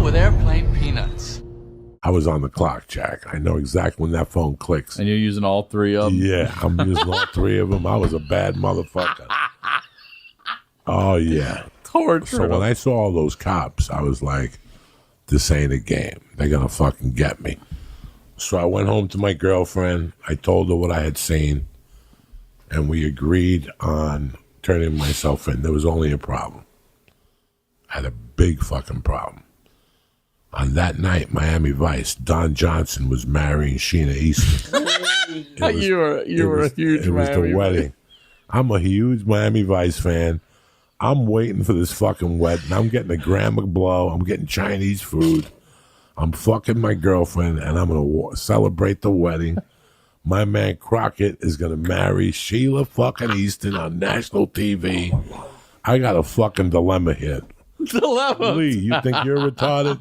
deal with airplane peanuts. I was on the clock, Jack. I know exactly when that phone clicks. And you're using all three of them? Yeah, I'm using all three of them. I was a bad motherfucker. Oh, yeah. Torture. So when I saw all those cops, I was like, this ain't a game. They're going to fucking get me. So I went home to my girlfriend. I told her what I had seen. And we agreed on turning myself in. There was only a problem. I had a big fucking problem. On that night, Miami Vice, Don Johnson was marrying Sheena Easton. You were a huge It was Miami the wedding. I'm a huge Miami Vice fan. I'm waiting for this fucking wedding. I'm getting a gram of blow. I'm getting Chinese food. I'm fucking my girlfriend, and I'm going to celebrate the wedding. My man Crockett is going to marry Sheila fucking Easton on national TV. I got a fucking dilemma here. Dilemma. Lee, you think you're retarded?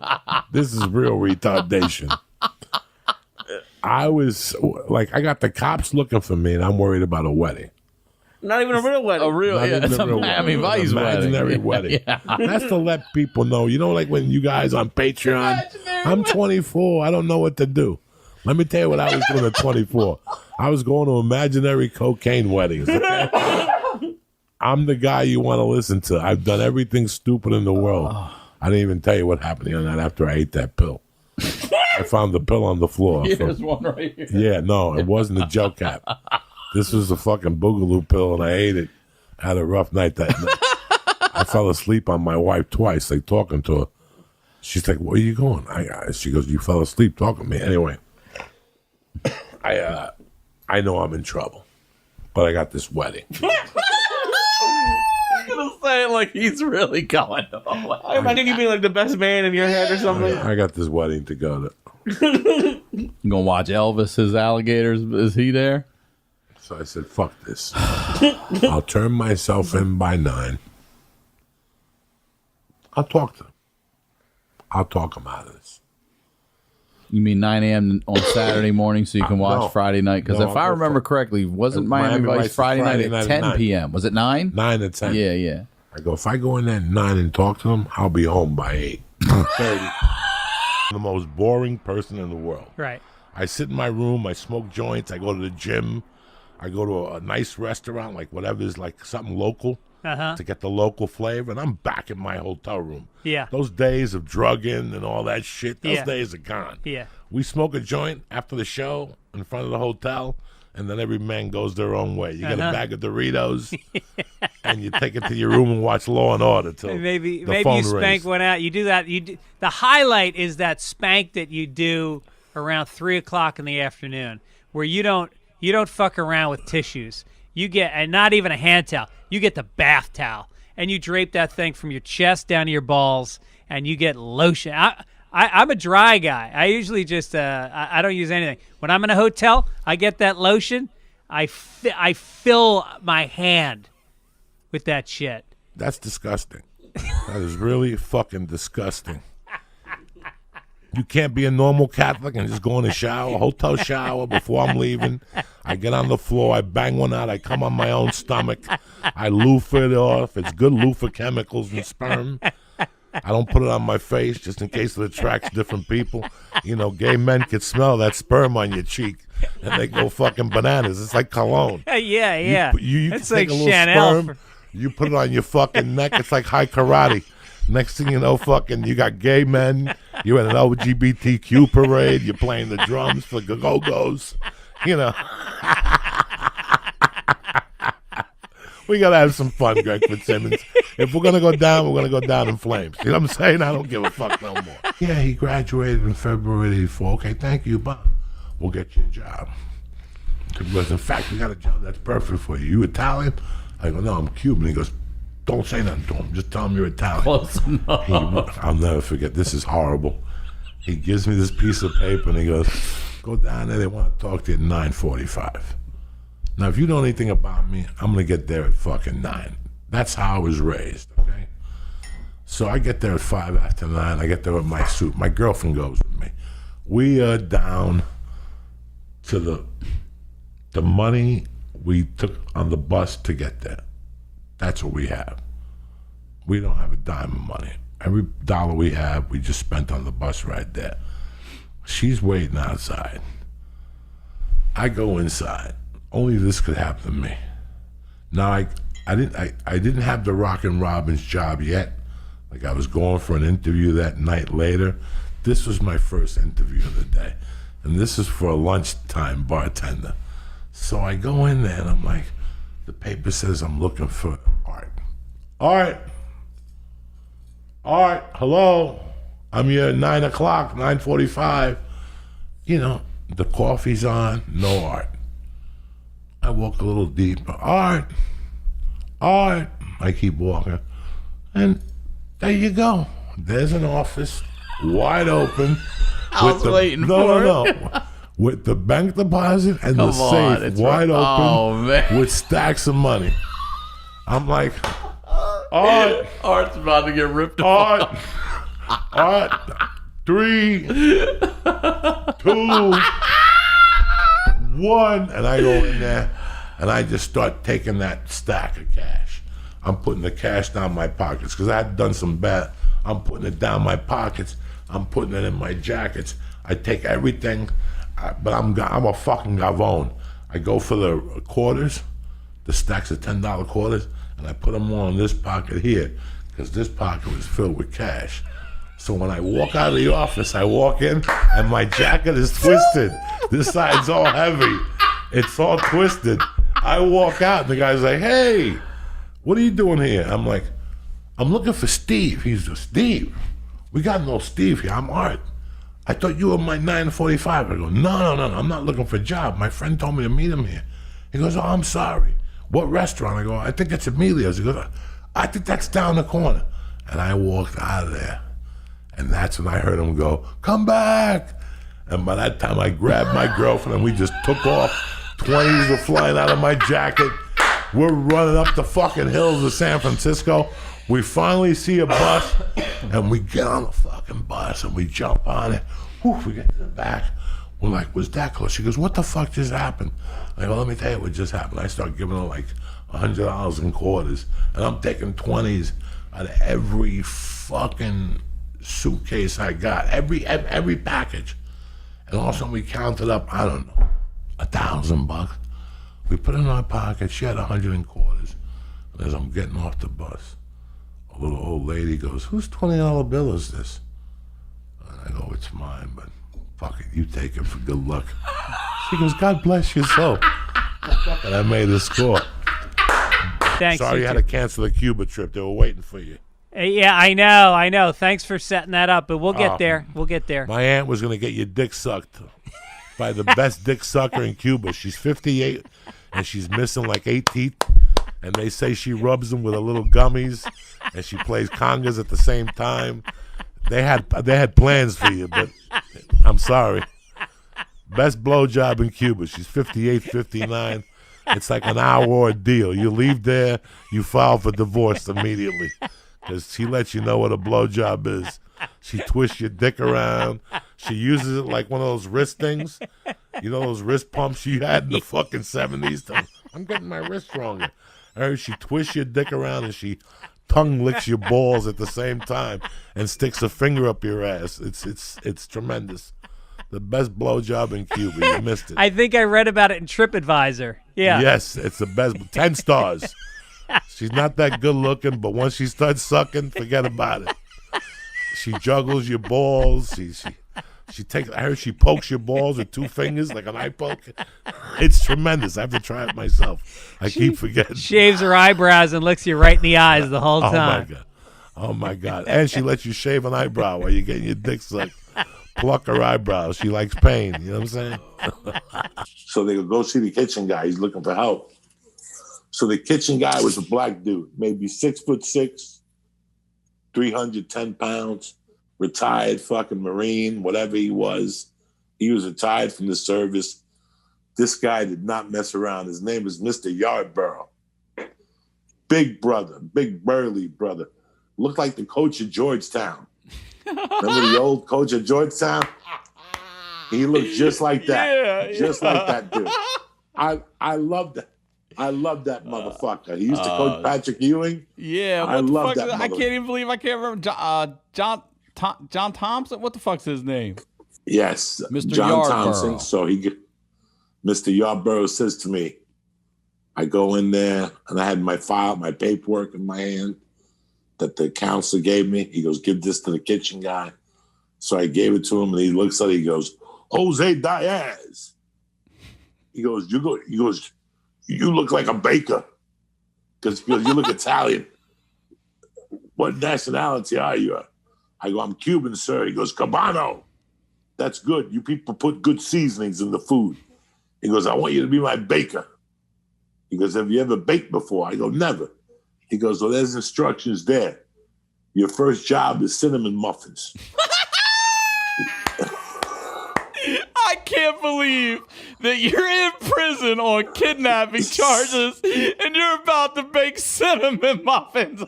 This is real retardation. I was like, I got the cops looking for me, and I'm worried about a wedding. Not even a real wedding. It's a Miami Vice imaginary wedding. That's to let people know. You know, like when you guys on Patreon, I'm 24. I don't know what to do. Let me tell you what I was doing at 24. I was going to imaginary cocaine weddings. Okay? I'm the guy you want to listen to. I've done everything stupid in the world. I didn't even tell you what happened the night after I ate that pill. I found the pill on the floor. There's one right here. Yeah, no, it wasn't a gel cap. This was a fucking boogaloo pill, and I ate it. I had a rough night that night. I fell asleep on my wife twice, like talking to her. She's like, where are you going? She goes, you fell asleep talking to me. Anyway, I know I'm in trouble, but I got this wedding. I'm going to say it like he's really going away. I imagine you being like the best man in your head or something. I got this wedding to go to. You going to watch Elvis, his alligators? Is he there? So I said, fuck this. I'll turn myself in by 9. I'll talk to them. I'll talk them out of this. You mean 9 a.m. on Saturday morning so you can watch No. Friday night? Because if I remember correctly, wasn't Miami Vice Friday night at 10 p.m.? Was it 9? 9 to 10. Yeah. I go, if I go in there at 9 and talk to them, I'll be home by 8:30. The most boring person in the world. Right. I sit in my room, I smoke joints, I go to the gym, I go to a nice restaurant, like whatever is like something local to get the local flavor, and I'm back in my hotel room. Yeah. Those days of drugging and all that shit, those Yeah. days are gone. Yeah. We smoke a joint after the show in front of the hotel, and then every man goes their own way. You get a bag of Doritos, and you take it to your room and watch Law and Order till Maybe the you phone spank rings. one out. You do that. The highlight is that spank that you do around 3:00 in the afternoon, where you don't fuck around with tissues. You get, and not even a hand towel. You get the bath towel, and you drape that thing from your chest down to your balls, and you get lotion. I'm a dry guy. I usually just I don't use anything. When I'm in a hotel, I get that lotion. I fill my hand with that shit. That's disgusting. That is really fucking disgusting. You can't be a normal Catholic and just go in a shower, hotel shower before I'm leaving. I get on the floor, I bang one out, I come on my own stomach, I loofah it off. It's good loofah chemicals and sperm. I don't put it on my face just in case it attracts different people. You know, gay men can smell that sperm on your cheek and they go fucking bananas. It's like cologne. Yeah. You It's can take like a little Chanel. sperm, you put it on your fucking neck. It's like high karate. Next thing you know, fucking, you got gay men. You're at an LGBTQ parade. You're playing the drums for the Go-Go's. You know. We got to have some fun, Greg Fitzsimmons. If we're going to go down, we're going to go down in flames. You know what I'm saying? I don't give a fuck no more. Yeah, he graduated in February '84. Okay, thank you, but we'll get you a job. Because, in fact, we got a job that's perfect for you. You Italian? I go, no, I'm Cuban. He goes, don't say nothing to him. Just tell him you're Italian. Close enough. I'll never forget. This is horrible. He gives me this piece of paper and he goes, go down there. They want to talk to you at 9:45. Now, if you know anything about me, I'm going to get there at fucking 9. That's how I was raised, okay? So I get there at 5 after 9. I get there with my suit. My girlfriend goes with me. We are down to the money we took on the bus to get there. That's what we have. We don't have a dime of money. Every dollar we have, we just spent on the bus ride there. She's waiting outside. I go inside. Only this could happen to me. Now I didn't have the Rockin' Robin's job yet. Like I was going for an interview that night later. This was my first interview of the day. And this is for a lunchtime bartender. So I go in there and I'm like, the paper says I'm looking for Art. Art, hello. I'm here at 9 o'clock, 9:45. You know, the coffee's on, no Art. I walk a little deeper. Art. I keep walking. And there you go. There's an office, wide open. I was waiting for it. With the bank deposit and the safe wide open with stacks of money. I'm like, Art. Art's about to get ripped off. Art. 3, 2, 1. And I go in there and I just start taking that stack of cash. I'm putting the cash down my pockets because I had done some bad. I'm putting it down my pockets. I'm putting it in my jackets. I take everything, but I'm a fucking gavone. I go for the quarters, the stacks of $10 quarters, and I put them all in this pocket here because this pocket was filled with cash. So when I walk out of the office, I walk in and my jacket is twisted. This side's all heavy. It's all twisted. I walk out and the guy's like, hey, what are you doing here? I'm like, I'm looking for Steve. He's like, Steve? We got no Steve here. I'm Art. I thought you were my 9:45. I go, no. I'm not looking for a job. My friend told me to meet him here. He goes, oh, I'm sorry. What restaurant? I go, I think it's Emilio's. He goes, I think that's down the corner. And I walked out of there. And that's when I heard him go, come back. And by that time, I grabbed my girlfriend and we just took off. 20s were flying out of my jacket. We're running up the fucking hills of San Francisco. We finally see a bus and we get on the fucking bus and we jump on it. Whew, we get to the back. We're like, was that close? She goes, what the fuck just happened? I go, let me tell you what just happened. I start giving her like $100 in quarters. And I'm taking 20s out of every fucking suitcase I got, every package. And all of a sudden we counted up, I don't know, $1,000. We put it in our pocket. She had 100 in quarters. And as I'm getting off the bus, a little old lady goes, whose $20 bill is this? And I go, it's mine, but fuck it, you take it for good luck. She goes, God bless your soul. And I made a score. Thanks. Sorry you had to cancel the Cuba trip. They were waiting for you. Yeah, I know. Thanks for setting that up, but we'll get there. We'll get there. My aunt was going to get your dick sucked by the best dick sucker in Cuba. She's 58, and she's missing like 8 teeth. And they say she rubs them with her little gummies, and she plays congas at the same time. They had plans for you, but I'm sorry. Best blowjob in Cuba. She's 58, 59. It's like an hour ordeal. You leave there, you file for divorce immediately. Because she lets you know what a blowjob is. She twists your dick around. She uses it like one of those wrist things. You know those wrist pumps you had in the fucking 70s? I'm getting my wrist stronger. She twists your dick around and she tongue licks your balls at the same time and sticks a finger up your ass. It's tremendous. The best blowjob in Cuba. You missed it. I think I read about it in TripAdvisor. Yeah. Yes, it's the best. 10 stars. She's not that good looking, but once she starts sucking, forget about it. She juggles your balls. She takes. I heard she pokes your balls with 2 fingers like an eye poke. It's tremendous. I have to try it myself. I keep forgetting. Shaves her eyebrows and looks you right in the eyes the whole time. Oh my god! And she lets you shave an eyebrow while you're getting your dick sucked. Pluck her eyebrows. She likes pain. You know what I'm saying? So they go see the kitchen guy. He's looking for help. So the kitchen guy was a black dude, maybe 6'6", 310 pounds, retired fucking Marine, whatever he was. He was retired from the service. This guy did not mess around. His name is Mr. Yardborough. Big brother, big burly brother. Looked like the coach of Georgetown. Remember the old coach of Georgetown? He looked just like that. Just like that dude. I loved that. I love that motherfucker. He used to coach Patrick Ewing. Yeah, I love that. I can't even believe I can't remember John Thompson. What the fuck's his name? Yes, Mr. John Yarborough. Thompson. So Mr. Yarborough says to me, I go in there and I had my paperwork in my hand that the counselor gave me. He goes, give this to the kitchen guy. So I gave it to him, and he looks at it. He goes, Jose Diaz. He goes, you look like a baker. Because you look Italian. What nationality are you? I go, I'm Cuban, sir. He goes, Cabano. That's good. You people put good seasonings in the food. He goes, I want you to be my baker. He goes, have you ever baked before? I go, never. He goes, well, there's instructions there. Your first job is cinnamon muffins. I can't believe that you're in prison on kidnapping charges and you're about to bake cinnamon muffins.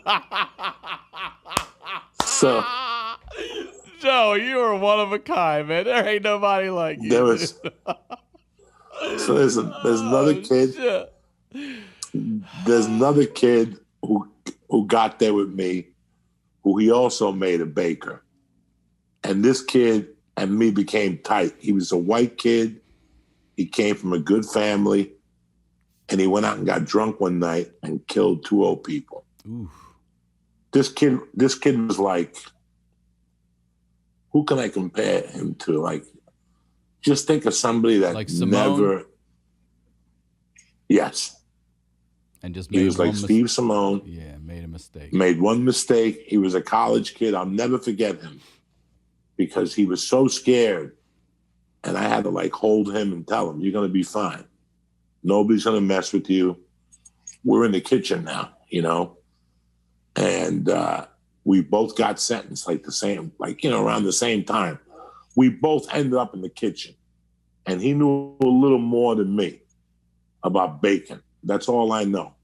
So, Joe, you are one of a kind, man. There ain't nobody like you. there's another kid. Shit. There's another kid who got there with me, who he also made a baker. And this kid and me became tight. He was a white kid. He came from a good family. And he went out and got drunk one night and killed 2 old people. Oof. This kid was like, who can I compare him to? Like, just think of somebody that Like Simone? never. Yes. And just He made was like Steve Simone. Yeah, made a mistake. Made one mistake. He was a college kid. I'll never forget him because he was so scared. And I had to like hold him and tell him, you're going to be fine. Nobody's going to mess with you. We're in the kitchen now, you know? And we both got sentenced like the same, like, you know, around the same time. We both ended up in the kitchen. And he knew a little more than me about bacon. That's all I know.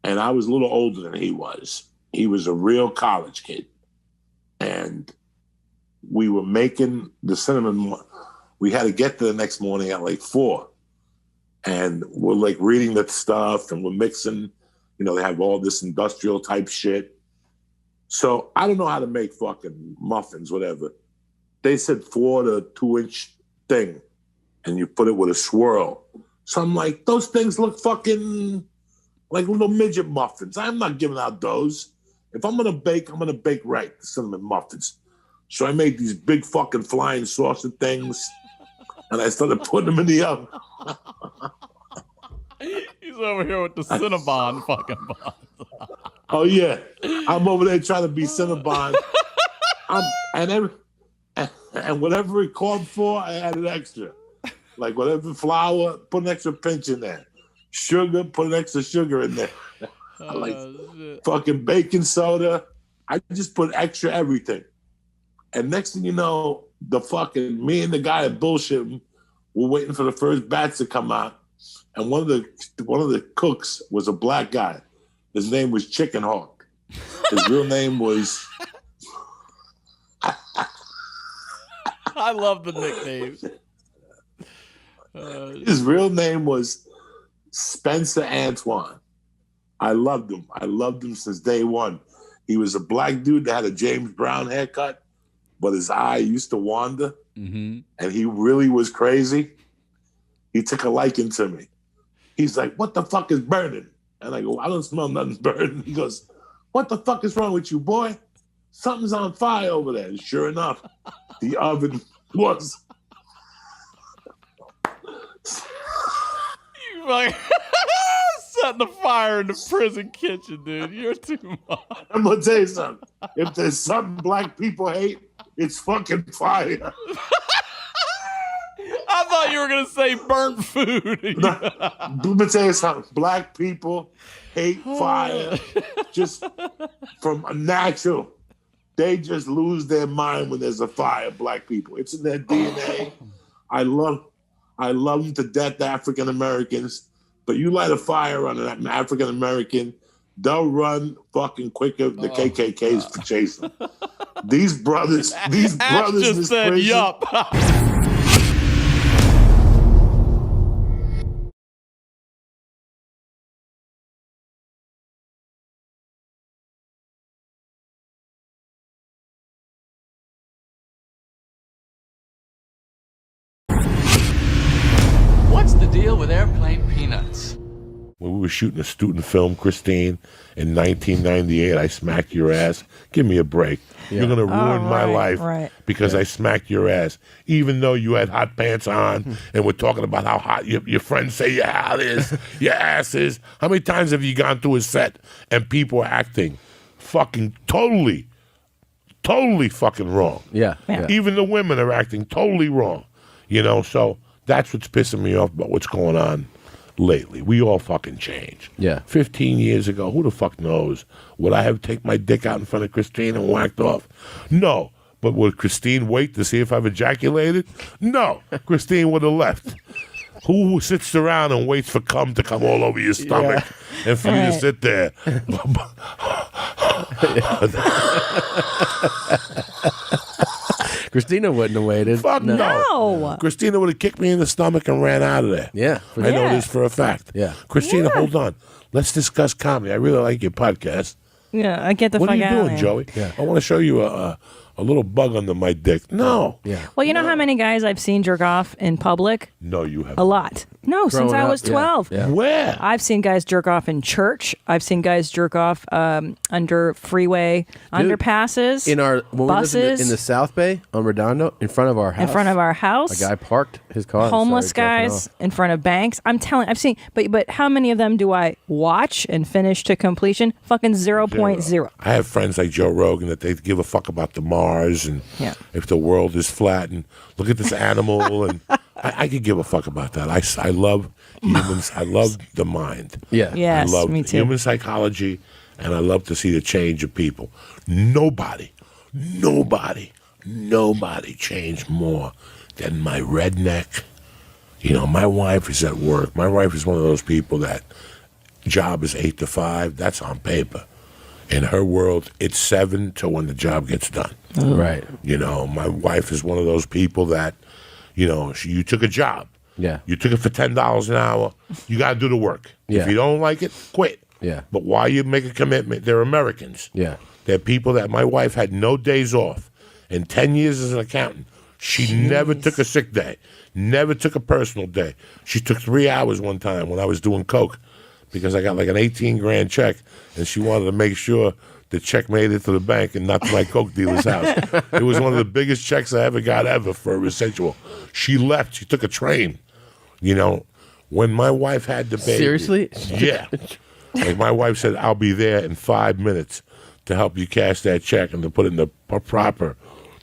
And I was a little older than he was. He was a real college kid. And we were making the cinnamon. We had to get there the next morning at like 4. And we're like reading the stuff and we're mixing, you know, they have all this industrial type shit. So I don't know how to make fucking muffins, whatever. They said 4 to 2-inch thing. And you put it with a swirl. So I'm like, those things look fucking like little midget muffins. I'm not giving out those. If I'm going to bake, I'm going to bake right, the cinnamon muffins. So I made these big fucking flying saucer things, and I started putting them in the oven. He's over here with the Cinnabon fucking buns. Oh, yeah. I'm over there trying to be Cinnabon. And whatever it called for, I added extra. Like whatever flour, put an extra pinch in there. Sugar, put an extra sugar in there. Like fucking baking soda. I just put extra everything. And next thing you know, me and the guy at bullshit were waiting for the first batch to come out. And one of the cooks was a black guy. His name was Chicken Hawk. His real name was. I love the nicknames. His real name was Spencer Antoine. I loved him. I loved him since day one. He was a black dude that had a James Brown haircut, but his eye used to wander, and he really was crazy. He took a liking to me. He's like, what the fuck is burning? And I go, I don't smell nothing burning. He goes, what the fuck is wrong with you, boy? Something's on fire over there. And sure enough, the oven was... You like setting the fire in the prison kitchen, dude. You're too much. I'm gonna tell you something. If there's something black people hate, it's fucking fire. I thought you were gonna say burnt food. Let me tell you something. Black people hate fire just from a natural. They just lose their mind when there's a fire. Black people, it's in their DNA. I love them to death, African Americans. But you light a fire on an African American, they'll run fucking quicker than the KKK's for chasing. These brothers Ash in just this said, prison, yup. deal with airplane peanuts. When we were shooting a student film, Christine, in 1998, I smacked your ass. Give me a break. You're going to ruin my life because I smacked your ass. Even though you had hot pants on and we're talking about how hot your friends say your ass is. How many times have you gone to a set and people are acting fucking totally fucking wrong? Yeah. Even the women are acting totally wrong. You know, so that's what's pissing me off about what's going on lately. We all fucking changed. Yeah. 15 years ago, who the fuck knows? Would I have taken my dick out in front of Christine and whacked off? No. But would Christine wait to see if I've ejaculated? No. Christine would have left. Who sits around and waits for cum to come all over your stomach and for you to sit there? Christina wouldn't have waited. Fuck no. Christina would have kicked me in the stomach and ran out of there. Yeah. I know this for a fact. Yeah. Christina, hold on. Let's discuss comedy. I really like your podcast. Yeah, I get the What fuck are you out of doing, there. Joey? Yeah. I want to show you a little bug under my dick. No. Yeah. Well, you know how many guys I've seen jerk off in public? No, you haven't. A lot. No, since I was 12. Yeah. Where? I've seen guys jerk off in church. I've seen guys jerk off under freeway underpasses. In our when buses, we lived in the South Bay on Redondo, in front of our house. in front of our house. A guy parked his car. and Homeless started jerking guys off. in front of banks. I'm telling. I've seen, but how many of them do I watch and finish to completion? Fucking 0.0. I have friends like Joe Rogan that they give a fuck about the Mars and if the world is flat and look at this animal and I could give a fuck about that. I love humans. I love the mind. Yeah. Yes, I love me too. human psychology and I love to see the change of people. Nobody changed more than my redneck. You know, my wife is at work. My wife is one of those people that job is 8 to 5. That's on paper. In her world, it's 7 to when the job gets done. Right. You know, my wife is one of those people that, you know, you took a job. Yeah. You took it for $10 an hour. You got to do the work. Yeah. If you don't like it, quit. Yeah. But while you make a commitment, they're Americans. Yeah. They're people that my wife had no days off. In 10 years as an accountant, she never took a sick day, never took a personal day. She took 3 hours one time when I was doing coke because I got like an 18-grand check, and she wanted to make sure the check made it to the bank and not to my coke dealer's house. It was one of the biggest checks I ever got for a residual. She left. She took a train. You know, when my wife had the baby. Seriously? Yeah. Like my wife said, I'll be there in 5 minutes to help you cash that check and to put it in the proper.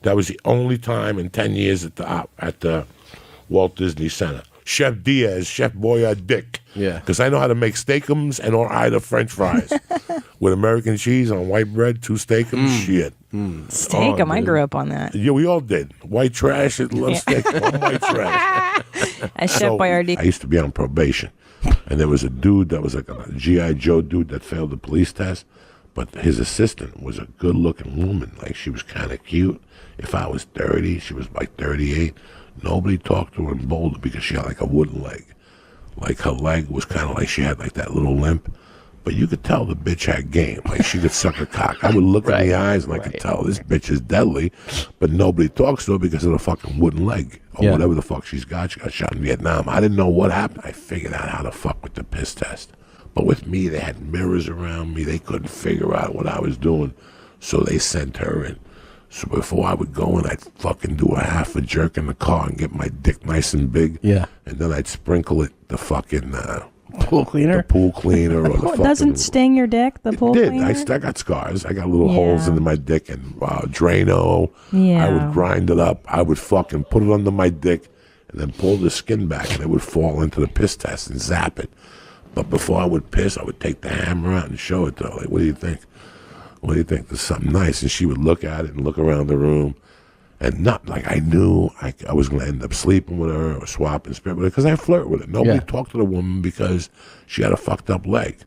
That was the only time in 10 years at the Walt Disney Center. Chef Diaz, Chef Boyardee. Yeah. Because I know how to make steakums and or either French fries. With American cheese on white bread, 2 steakums, shit. Steak-em. I grew up on that. Yeah, we all did. White trash, I love steak. All white trash. Chef Boyardee. I used to be on probation. And there was a dude that was like a G.I. Joe dude that failed the police test. But his assistant was a good-looking woman. Like, she was kind of cute. If I was 30, she was like 38. Nobody talked to her in Boulder because she had like a wooden leg. Like her leg was kind of like she had like that little limp. But you could tell the bitch had game. Like she could suck a cock. I would look in the eyes and I could tell this bitch is deadly. But nobody talks to her because of the fucking wooden leg. Or whatever the fuck she's got. She got shot in Vietnam. I didn't know what happened. I figured out how to fuck with the piss test. But with me, they had mirrors around me. They couldn't figure out what I was doing. So they sent her in. So before I would go in, I'd fucking do a half a jerk in the car and get my dick nice and big. Yeah. And then I'd sprinkle it the fucking Pool cleaner? the pool cleaner or the fucking. Doesn't sting your dick, the pool It did. cleaner? I got scars. I got little holes in my dick and Drano. Yeah. I would grind it up. I would fucking put it under my dick and then pull the skin back and it would fall into the piss test and zap it. But before I would piss, I would take the hammer out and show it to her. Like, what do you think? What do you think? There's something nice. And she would look at it and look around the room. And not like I knew I was going to end up sleeping with her or swapping spirit with her because I flirt with her. Nobody talked to the woman because she had a fucked up leg.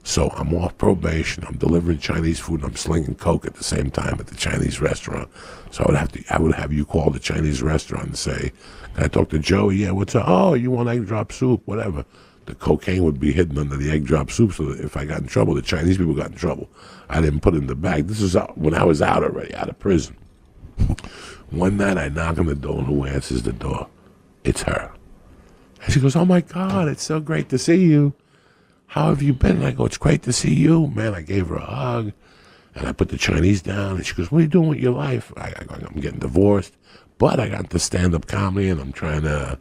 So I'm off probation. I'm delivering Chinese food and I'm slinging coke at the same time at the Chinese restaurant. So I would have you call the Chinese restaurant and say, "Can I talk to Joey? Yeah, what's up? Oh, you want egg drop soup? Whatever." The cocaine would be hidden under the egg drop soup, so that if I got in trouble, the Chinese people got in trouble. I didn't put it in the bag. This is when I was out already, out of prison. One night I knock on the door and who answers the door? It's her. And she goes, oh, my God, it's so great to see you. How have you been? And I go, it's great to see you. Man, I gave her a hug. And I put the Chinese down. And she goes, what are you doing with your life? I go, I'm getting divorced. But I got into stand-up comedy, and I'm trying to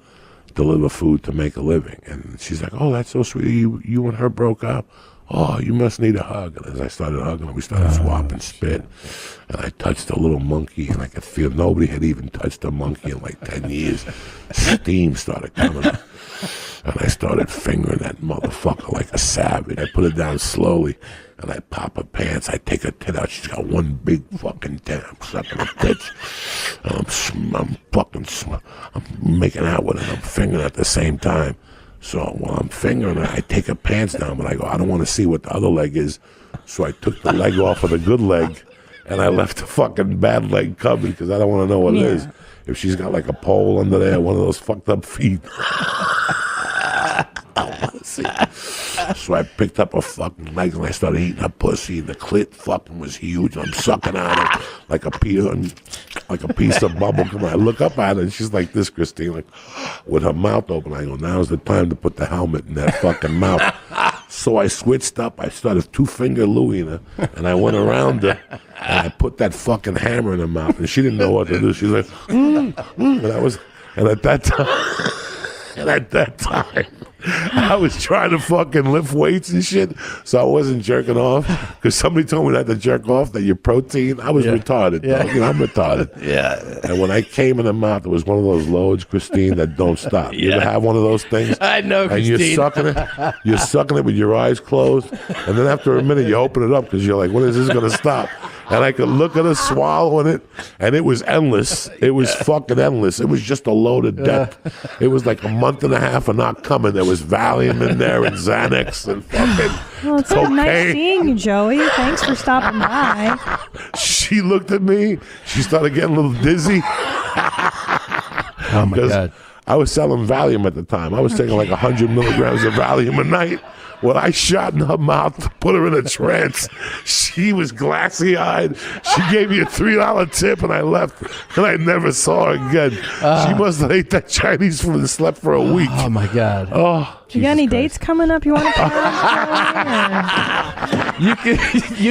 deliver food to make a living. And she's like, oh, that's so sweet. You and her broke up. Oh, you must need a hug. And as I started hugging her, we started swapping spit. And I touched a little monkey, and I could feel nobody had even touched a monkey in like 10 years. Steam started coming up. And I started fingering that motherfucker like a savage. I put it down slowly, and I pop her pants. I take her tit out. She's got one big fucking tit. I'm sucking her tits. And I'm making out with her. I'm fingering at the same time. So while I'm fingering her, I take her pants down, but I go, I don't want to see what the other leg is. So I took the leg off of the good leg, and I left the fucking bad leg covered because I don't want to know what it is. If she's got like a pole under there, one of those fucked up feet. So I picked up her fucking legs and I started eating her pussy. The clit fucking was huge. I'm sucking on it like a piece of bubble gum. I look up at her and she's like this, Christine, like with her mouth open. I go, now's the time to put the helmet in that fucking mouth. So I switched up. I started 2-finger Louie-ing her, and I went around her and I put that fucking hammer in her mouth, and she didn't know what to do. She was like, and at that time, I was trying to fucking lift weights and shit, so I wasn't jerking off. Because somebody told me not to jerk off, that your protein. I was retarded, dog. You know, I'm retarded. And when I came in the mouth, it was one of those loads, Christine, that don't stop. You ever have one of those things? I know, Christine. And you're sucking it with your eyes closed, and then after a minute, you open it up because you're like, when is this going to stop? And I could look at her swallowing it, and it was endless. It was fucking endless. It was just a load of death. It was like a month and a half of not coming. There was Valium in there and Xanax and fucking Well, it's so nice seeing you, Joey. Thanks for stopping by. She looked at me. She started getting a little dizzy. Oh, my God. I was selling Valium at the time. I was taking like 100 milligrams of Valium a night. When I shot in her mouth to put her in a trance, she was glassy-eyed. She gave me a $3 tip, and I left, and I never saw her again. She must have ate that Chinese food and slept for a week. Oh, my God. Oh, You got any dates coming up you want to You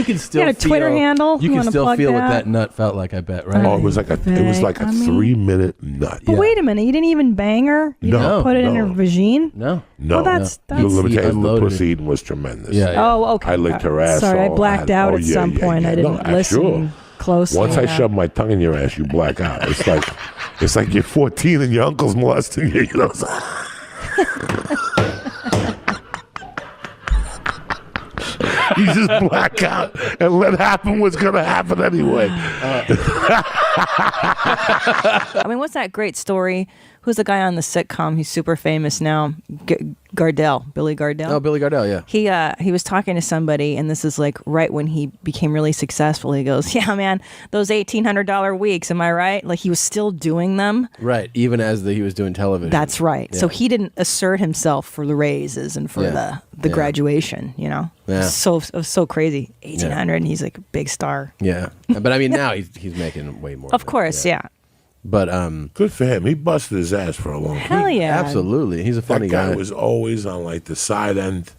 can still You got a Twitter handle? You You can wanna still plug feel what that? that nut felt like, I bet, right? it was like a 3-minute nut. But wait a minute, you didn't even bang her? You No, didn't put it in her vagine? No. No, Well, that's- Let me tell you, the Unloaded it. pussy eating was tremendous. Yeah. Oh, okay. I licked her ass. Sorry, I blacked out at some point. I didn't listen closely. Once I enough. shove my tongue in your ass, you black out. It's like you're 14 and your uncle's molesting you. You know. You just black out and let happen what's gonna happen anyway. I mean, what's that great story? Who's the guy on the sitcom? He's super famous now. Gardell, Billy Gardell. Oh, Billy Gardell, yeah. He was talking to somebody, and this is like right when he became really successful. He goes, "Yeah, man, those $1,800 weeks. Am I right? Like he was still doing them. Right, even as he was doing television. That's right. Yeah. So he didn't assert himself for the raises and for the graduation. You know, so crazy. 1,800, and he's like a big star. Yeah, but I mean now he's making way more. Of course, yeah. But good for him. He busted his ass for a long time. Hell yeah, absolutely. He's a funny That guy guy. was always on like the side end.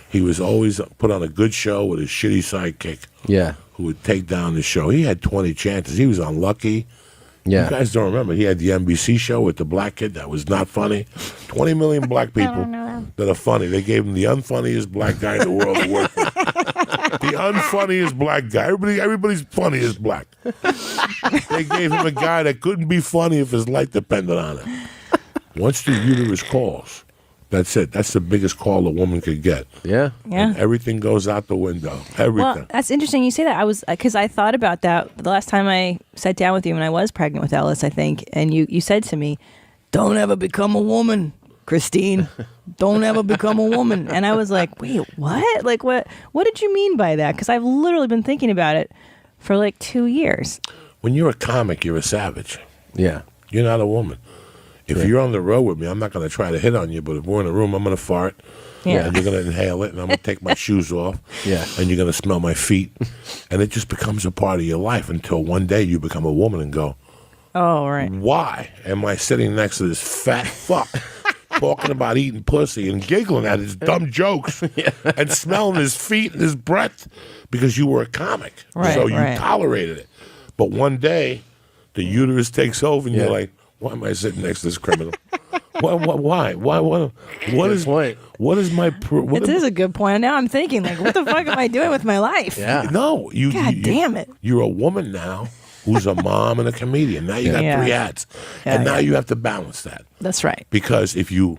He was always put on a good show with his shitty sidekick. Yeah. Who would take down the show. He had 20 chances. He was unlucky. Yeah. You guys don't remember. He had the NBC show with the black kid that was not funny. 20 million black people that are funny. They gave him the unfunniest black guy in the world to work with. The unfunniest black guy. Everybody's funny is black. They gave him a guy that couldn't be funny if his life depended on it. Once the uterus calls, that's it. That's the biggest call a woman could get. Yeah. Yeah. And everything goes out the window. Everything. Well, that's interesting you say that. Because I thought about that the last time I sat down with you when I was pregnant with Ellis, I think, and you said to me, "Don't ever become a woman, Christine. Don't ever become a woman." And I was like, "Wait, what? Like what did you mean by that?" Because I've literally been thinking about it for like 2 years. When you're a comic, you're a savage. Yeah. You're not a woman. If you're on the road with me, I'm not going to try to hit on you, but if we're in a room, I'm going to fart. Yeah. And you're going to inhale it, and I'm going to take my shoes off. Yeah. And you're going to smell my feet. And it just becomes a part of your life until one day you become a woman and go, Oh, right. why am I sitting next to this fat fuck talking about eating pussy and giggling at his dumb jokes and smelling his feet and his breath because you were a comic. Right, so you right. tolerated it. But one day, the uterus takes over and you're like, why am I sitting next to this criminal? Why? What is my... It is a good point. Now I'm thinking, like, what the fuck am I doing with my life? Yeah. No, God damn it. You're a woman now who's a mom and a comedian. Now you got three hats. Yeah, and now you have to balance that. That's right. Because if you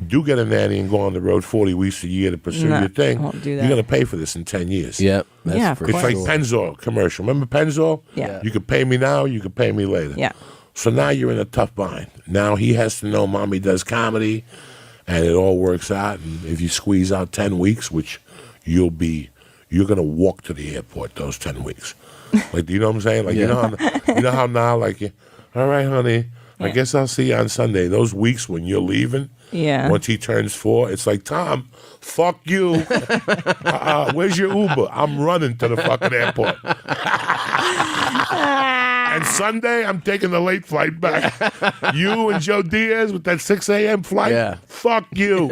do get a nanny and go on the road 40 weeks a year to pursue your thing, I won't do that. you're going to pay for this in 10 years. Yep. That's Yeah, of for It's course. like Pennzoil commercial. Remember Pennzoil? Yeah. You could pay me now, you could pay me later. Yeah. So now you're in a tough bind. Now he has to know mommy does comedy and it all works out. And if you squeeze out 10 weeks, which you're going to walk to the airport those 10 weeks. Like, you know what I'm saying? Like, you know how now, like, all right, honey, I guess I'll see you on Sunday. Those weeks when you're leaving, once he turns 4, it's like, Tom, fuck you. Where's your Uber? I'm running to the fucking airport. And Sunday, I'm taking the late flight back. You and Joe Diaz with that 6 a.m. flight? Yeah. Fuck you.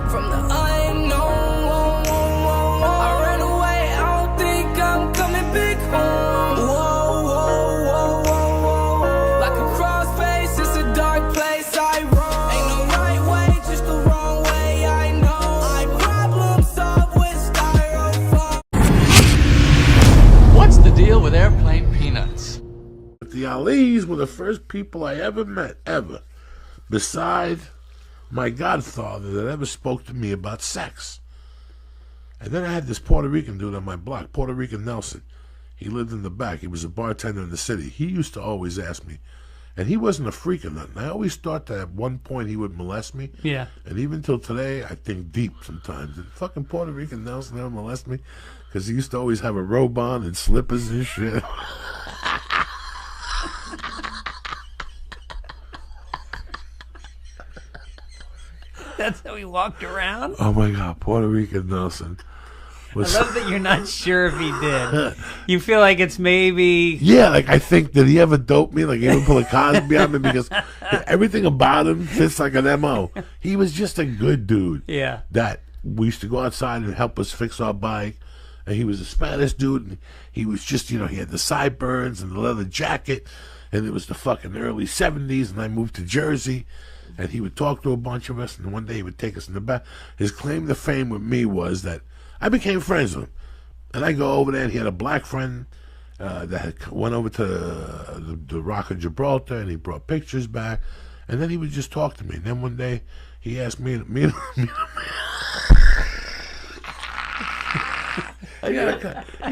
From the unknown, I ran away. I don't think I'm coming back home. Whoa, whoa, whoa, whoa, whoa. Like a crossface, it's a dark place I roam. Ain't no right way, just the wrong way. I know. I problem solve with styrofoam. What's the deal with airplane peanuts? The Alis were the first people I ever met, ever, beside my godfather, that ever spoke to me about sex. And then I had this Puerto Rican dude on my block, Puerto Rican Nelson. He lived in the back. He was a bartender in the city. He used to always ask me, and he wasn't a freak or nothing. I always thought that at one point he would molest me. Yeah. And even till today, I think deep sometimes. Did fucking Puerto Rican Nelson ever molest me? Because he used to always have a robe on and slippers and shit. That's how he walked around. Oh my God, Puerto Rican Nelson. I love that you're not sure if he did. You feel like it's maybe. Yeah, like I think, did he ever dope me? Like he ever pull a Cosby on me? Because everything about him fits like an MO. He was just a good dude. Yeah. That we used to go outside and help us fix our bike. And he was a Spanish dude. And he was just, he had the sideburns and the leather jacket. And it was the fucking early 70s. And I moved to Jersey. And he would talk to a bunch of us. And one day he would take us in the back. His claim to fame with me was that I became friends with him. And I go over there, and he had a black friend that had went over to the Rock of Gibraltar, and he brought pictures back. And then he would just talk to me. And then one day, he asked me you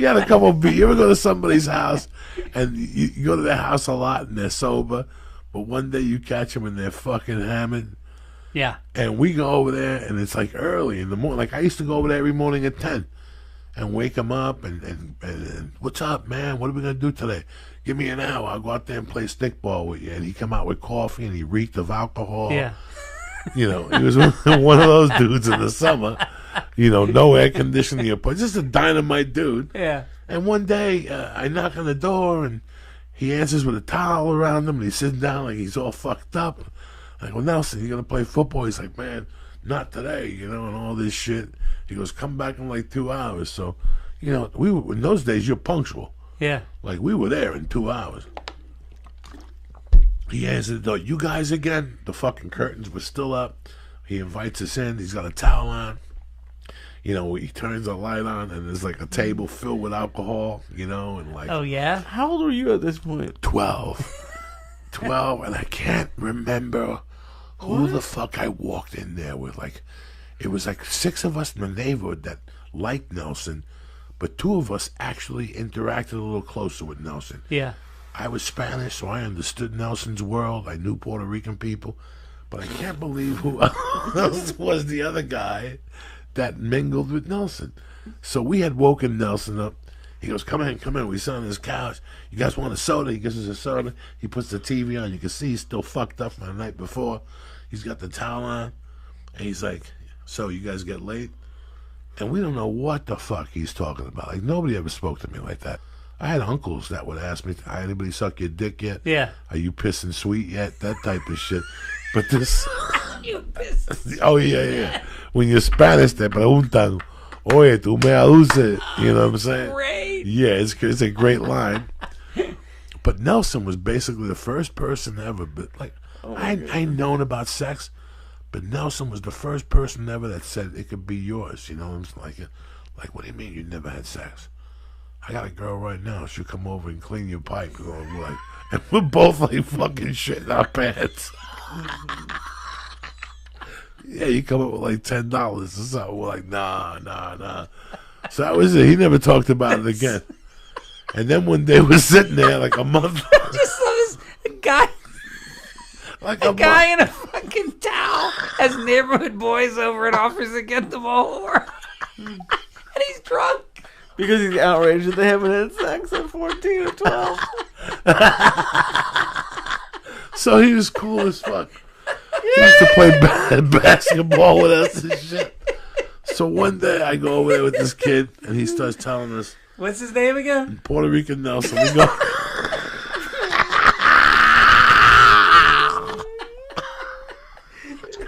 had a couple of beers. You ever go to somebody's house, and you go to their house a lot, and they're sober, but one day you catch them and they're fucking hammered? Yeah. And we go over there, and it's like early in the morning. Like I used to go over there every morning at 10 and wake him up and what's up, man? What are we going to do today? Give me an hour. I'll go out there and play stickball with you. And he come out with coffee, and he reeked of alcohol. Yeah. He was one of those dudes in the summer. No air conditioning. Just a dynamite dude. Yeah. And one day, I knock on the door, and he answers with a towel around him, and he's sitting down like he's all fucked up. I go, Nelson, you gonna play football? He's like, man, not today, and all this shit. He goes, come back in like 2 hours. So, we were, in those days, you're punctual. Yeah. Like, we were there in 2 hours. He answered the door, you guys again? The fucking curtains were still up. He invites us in. He's got a towel on. He turns a light on, and there's like a table filled with alcohol, and like. Oh, yeah? How old were you at this point? 12. 12, and I can't remember who the fuck I walked in there with. Like, it was like 6 of us in the neighborhood that liked Nelson, but 2 of us actually interacted a little closer with Nelson. Yeah. I was Spanish, so I understood Nelson's world. I knew Puerto Rican people, but I can't believe who else was the other guy that mingled with Nelson. So we had woken Nelson up. He goes, come in. We sit on his couch. You guys want a soda? He gives us a soda. He puts the TV on. You can see he's still fucked up from the night before. He's got the towel on. And he's like, so you guys get late? And we don't know what the fuck he's talking about. Like, nobody ever spoke to me like that. I had uncles that would ask me, anybody suck your dick yet? Yeah. Are you pissing sweet yet? That type of shit. But this... You pissing. Oh, yeah. When you're Spanish, te preguntan, oye, tú me aduces. You know what I'm saying? Great. Yeah, it's a great line. But Nelson was basically the first person ever, I known about sex, but Nelson was the first person ever that said it could be yours. You know, I'm like, what do you mean you never had sex? I got a girl right now. She'll come over and clean your pipe. And we're both like fucking shit in our pants. Yeah, you come up with like $10 or something. We're like, nah. So that was it. He never talked about it again. And then one day we're sitting there like a month. Just love this guy. Like a guy in a fucking towel has neighborhood boys over and offers to get them a whore. And he's drunk. Because he's outraged that they haven't had sex at 14 or 12. So he was cool as fuck. He used to play basketball with us and shit. So one day I go over there with this kid and he starts telling us. What's his name again? Puerto Rican Nelson. We go.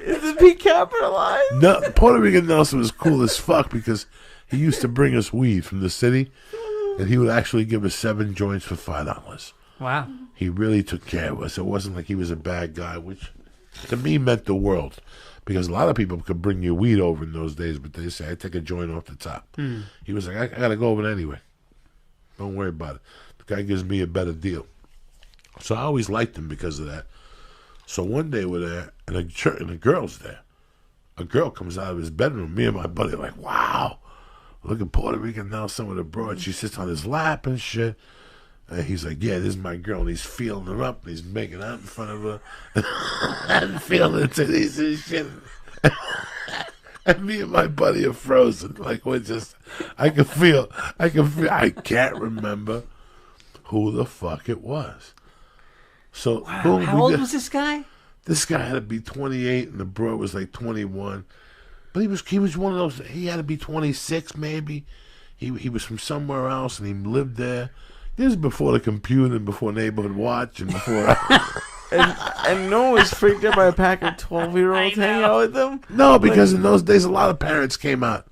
Is it be capitalized? No, Puerto Rican Nelson was cool as fuck because he used to bring us weed from the city and he would actually give us 7 joints for $5. Wow. He really took care of us. It wasn't like he was a bad guy, which to me meant the world. Because a lot of people could bring you weed over in those days, but they say, I take a joint off the top. He was like, I got to go over it anyway. Don't worry about it. The guy gives me a better deal. So I always liked him because of that. So one day we're there, and a girl's there. A girl comes out of his bedroom. Me and my buddy are like, wow, look at Puerto Rican Nelson with a broad. She sits on his lap and shit. And he's like, yeah, this is my girl. And he's feeling her up. And he's making out in front of her. And feeling to these and shit. And me and my buddy are frozen. Like, we're just, I can't remember who the fuck it was. So, Wow. boom, How old was this guy? This guy had to be 28 and the bro was like 21. But he was one of those, he had to be 26 maybe. He was from somewhere else and he lived there. This is before the computer and before Neighborhood Watch and before... and no one was freaked out by a pack of 12-year-olds hanging out with them? No, because in those days a lot of parents came out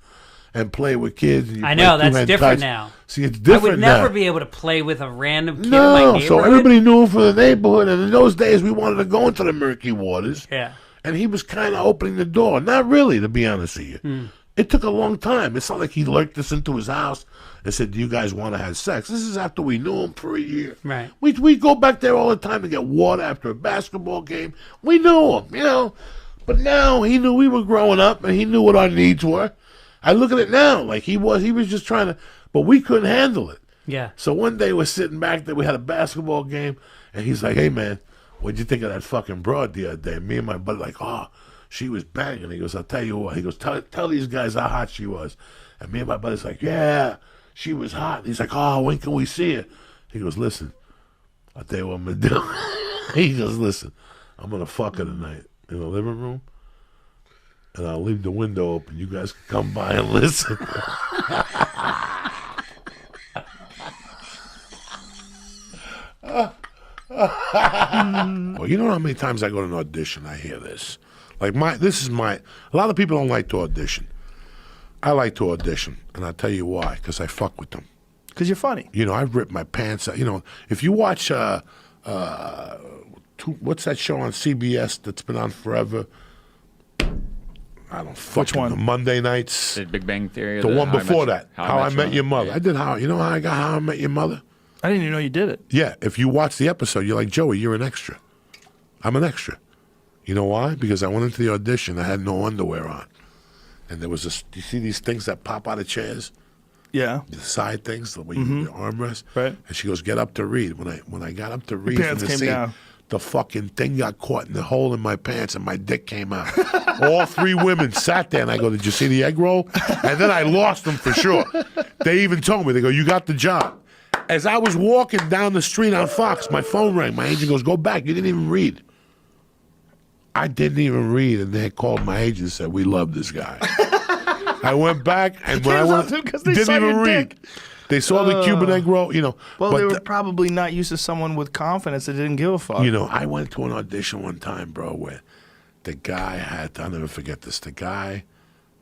and played with kids. And I know, that's different now. See, it's different now. I would never be able to play with a random kid in my neighborhood. So everybody knew him from the neighborhood, and in those days we wanted to go into the murky waters. Yeah. And he was kind of opening the door. Not really, to be honest with you. It took a long time. It's not like he lurked us into his house and said, do you guys want to have sex? This is after we knew him for a year. Right. We go back there all the time to get water after a basketball game. We knew him, you know. But now he knew we were growing up and he knew what our needs were. I look at it now like he was just trying to, but we couldn't handle it. Yeah. So one day we're sitting back there, we had a basketball game, and he's like, hey, man, what'd you think of that fucking broad the other day? Me and my buddy like, oh, she was banging. He goes, I'll tell you what. He goes, tell these guys how hot she was. And me and my buddy's like, yeah, she was hot. He's like, oh, when can we see her? He goes, listen, I'll tell you what I'm going to do. He goes, listen, I'm going to fuck her tonight in the living room, and I'll leave the window open. You guys can come by and listen. Well, you know how many times I go to an audition, I hear this. Like a lot of people don't like to audition. I like to audition, and I'll tell you why, because I fuck with them. Because you're funny. You know, I've ripped my pants out. You know, if you watch, what's that show on CBS that's been on forever? I don't fucking Which one? know. Monday nights. The Big Bang Theory. The one before that. How I Met Your Mother. Yeah. I did you know how I got How I Met Your Mother? I didn't even know you did it. Yeah, if you watch the episode, you're like, Joey, you're an extra. I'm an extra. You know why? Because I went into the audition, I had no underwear on. And there was you see these things that pop out of chairs? Yeah. The side things, the way you armrest. Right. And she goes, get up to read. When I got up to read pants from the came scene, down. the fucking thing got caught in the hole in my pants and my dick came out. All 3 women sat there and I go, did you see the egg roll? And then I lost them for sure. They even told me, they go, you got the job. As I was walking down the street on Fox, my phone rang. My agent goes, go back. You didn't even read. I didn't even read, and they called my agent and said, we love this guy. I went back, and when I went, loved him 'cause they didn't saw even your read. dick. They saw the Cuban Negro, you know. Well, but they were probably not used to someone with confidence that didn't give a fuck. You know, I went to an audition one time, bro, where the guy had, I'll never forget this, the guy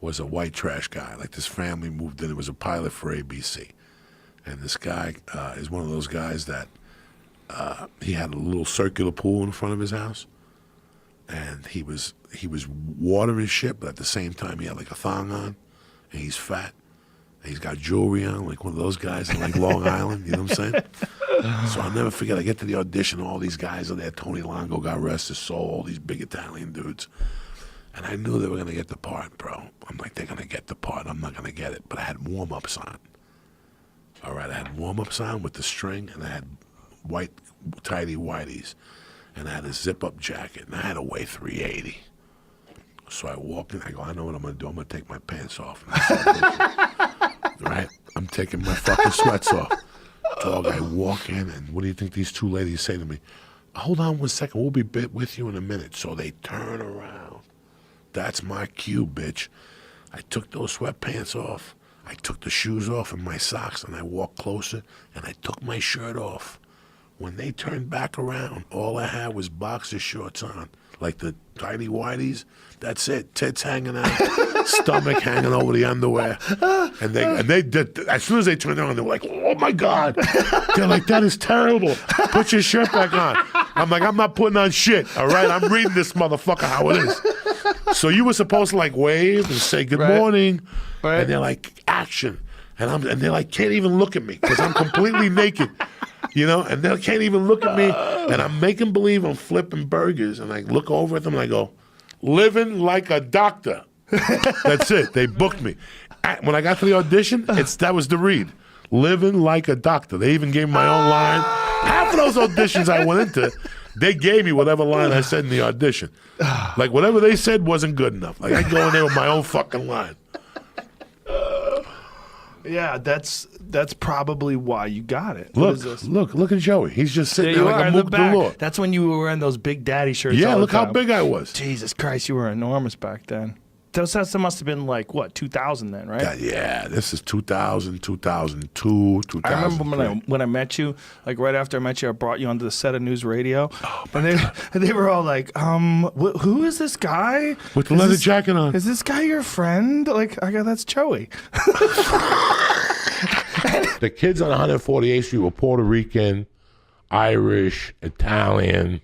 was a white trash guy. Like, this family moved in. It was a pilot for ABC. And this guy is one of those guys that he had a little circular pool in front of his house. And he was watering shit, but at the same time he had like a thong on, and he's fat, and he's got jewelry on, like one of those guys in like Long Island, you know what I'm saying? So I'll never forget, I get to the audition, all these guys are there, Tony Longo, God rest his soul, all these big Italian dudes. And I knew they were gonna get the part, bro. I'm like, they're gonna get the part, I'm not gonna get it. But I had warm-ups on. All right, I had warm-ups on with the string, and I had white tidy whities. And I had a zip-up jacket, and I had to weigh 380. So I walk in, I go, I know what I'm going to do. I'm going to take my pants off. Right? I'm taking my fucking sweats off. Dog, I walk in, and what do you think these two ladies say to me? Hold on 1 second. We'll be with you in a minute. So they turn around. That's my cue, bitch. I took those sweatpants off. I took the shoes off and my socks, and I walked closer, and I took my shirt off. When they turned back around, all I had was boxer shorts on, like the tidy whities. That's it. Tits hanging out, stomach hanging over the underwear. And they did. As soon as they turned around, they were like, "Oh my God!" They're like, "That is terrible. Put your shirt back on." I'm like, "I'm not putting on shit. All right, I'm reading this motherfucker how it is." So you were supposed to like wave and say good morning, and they're like, "Action," and they're like, can't even look at me because I'm completely naked. You know, and they can't even look at me, and I'm making believe I'm flipping burgers, and I look over at them and I go, living like a doctor. That's it. They booked me. When I got to the audition, that was the read. Living like a doctor. They even gave me my own line. Half of those auditions I went into, they gave me whatever line I said in the audition. Like, whatever they said wasn't good enough. Like, I go in there with my own fucking line. Yeah, that's probably why you got it. Look at Joey. He's just sitting there like a mook galore. That's when you were wearing those big daddy shirts. Yeah, all the look how time. big I was. Jesus Christ, you were enormous back then. That must have been like, what, 2000 then, right? Yeah, this is 2000, 2002, 2003. I remember when I met you, like right after I met you, I brought you onto the set of News Radio. Oh, and they were all like, who is this guy? With the leather jacket on. Is this guy your friend? Like, I go, that's Joey. The kids on 148th Street were Puerto Rican, Irish, Italian,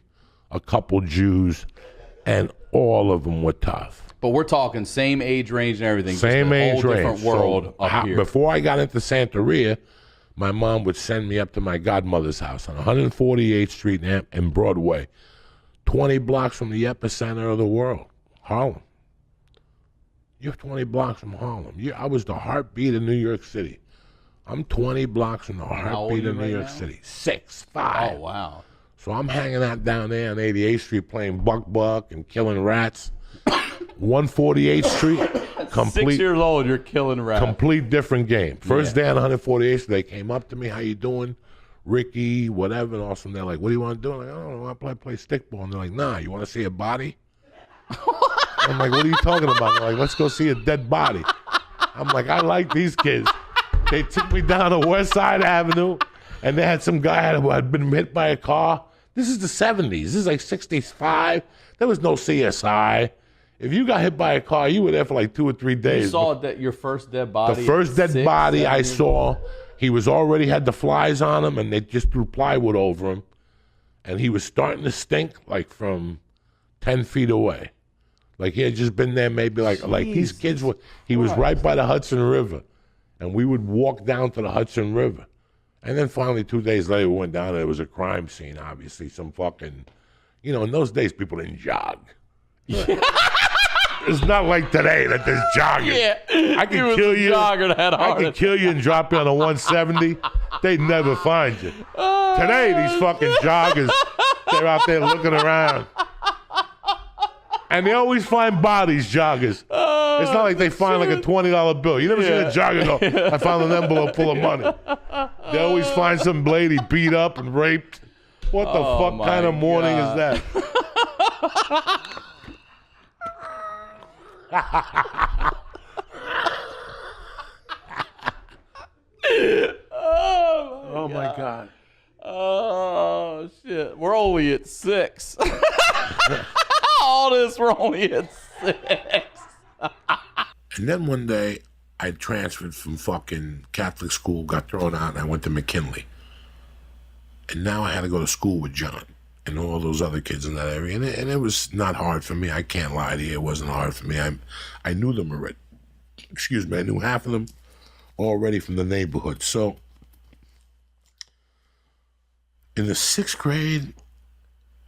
a couple Jews, and all of them were tough. But we're talking same age range and everything. Same age range. Different world up here. Before I got into Santeria, my mom would send me up to my godmother's house on 148th Street and Broadway, 20 blocks from the epicenter of the world, Harlem. You're 20 blocks from Harlem. I was the heartbeat of New York City. I'm 20 blocks from the heartbeat of New York City. 6'5". Oh, wow. So I'm hanging out down there on 88th Street playing buck and killing rats. 148th Street, complete. 6 years old, you're killing rats. Complete different game. First day on 148th Street, they came up to me, how you doing? Ricky, whatever. And all of a sudden they're like, what do you want to do? I'm like, I don't know, I play stickball. And they're like, nah, you want to see a body? I'm like, what are you talking about? They're like, let's go see a dead body. I'm like, I like these kids. They took me down to West Side Avenue, and they had some guy who had been hit by a car. This is the 70s. This is like 65. There was no CSI. If you got hit by a car, you were there for like 2 or 3 days. You saw your first dead body? The first dead body I saw, he was already had the flies on him, and they just threw plywood over him. And he was starting to stink like from 10 feet away. Like he had just been there maybe like these kids were, he was right by the Hudson River. And we would walk down to the Hudson River. And then finally 2 days later, we went down there. It was a crime scene, obviously. Some fucking, in those days, people didn't jog. Yeah. It's not like today that there's jogging. Yeah. I can kill you. I could kill you and drop you on a 170. They'd never find you. Today, these fucking joggers, they're out there looking around. And they always find bodies, joggers. It's not like they find like a $20 bill. You never seen a jogger go, I found an envelope full of money. They always find some lady beat up and raped. What the fuck kind of morning is that? my God. Oh, shit. We're only at 6. All this, we're only at 6. And then one day, I transferred from fucking Catholic school, got thrown out, and I went to McKinley. And now I had to go to school with John and all those other kids in that area. And it was not hard for me. I can't lie to you. It wasn't hard for me. I knew them already. Excuse me. I knew half of them already from the neighborhood. So in the 6th grade,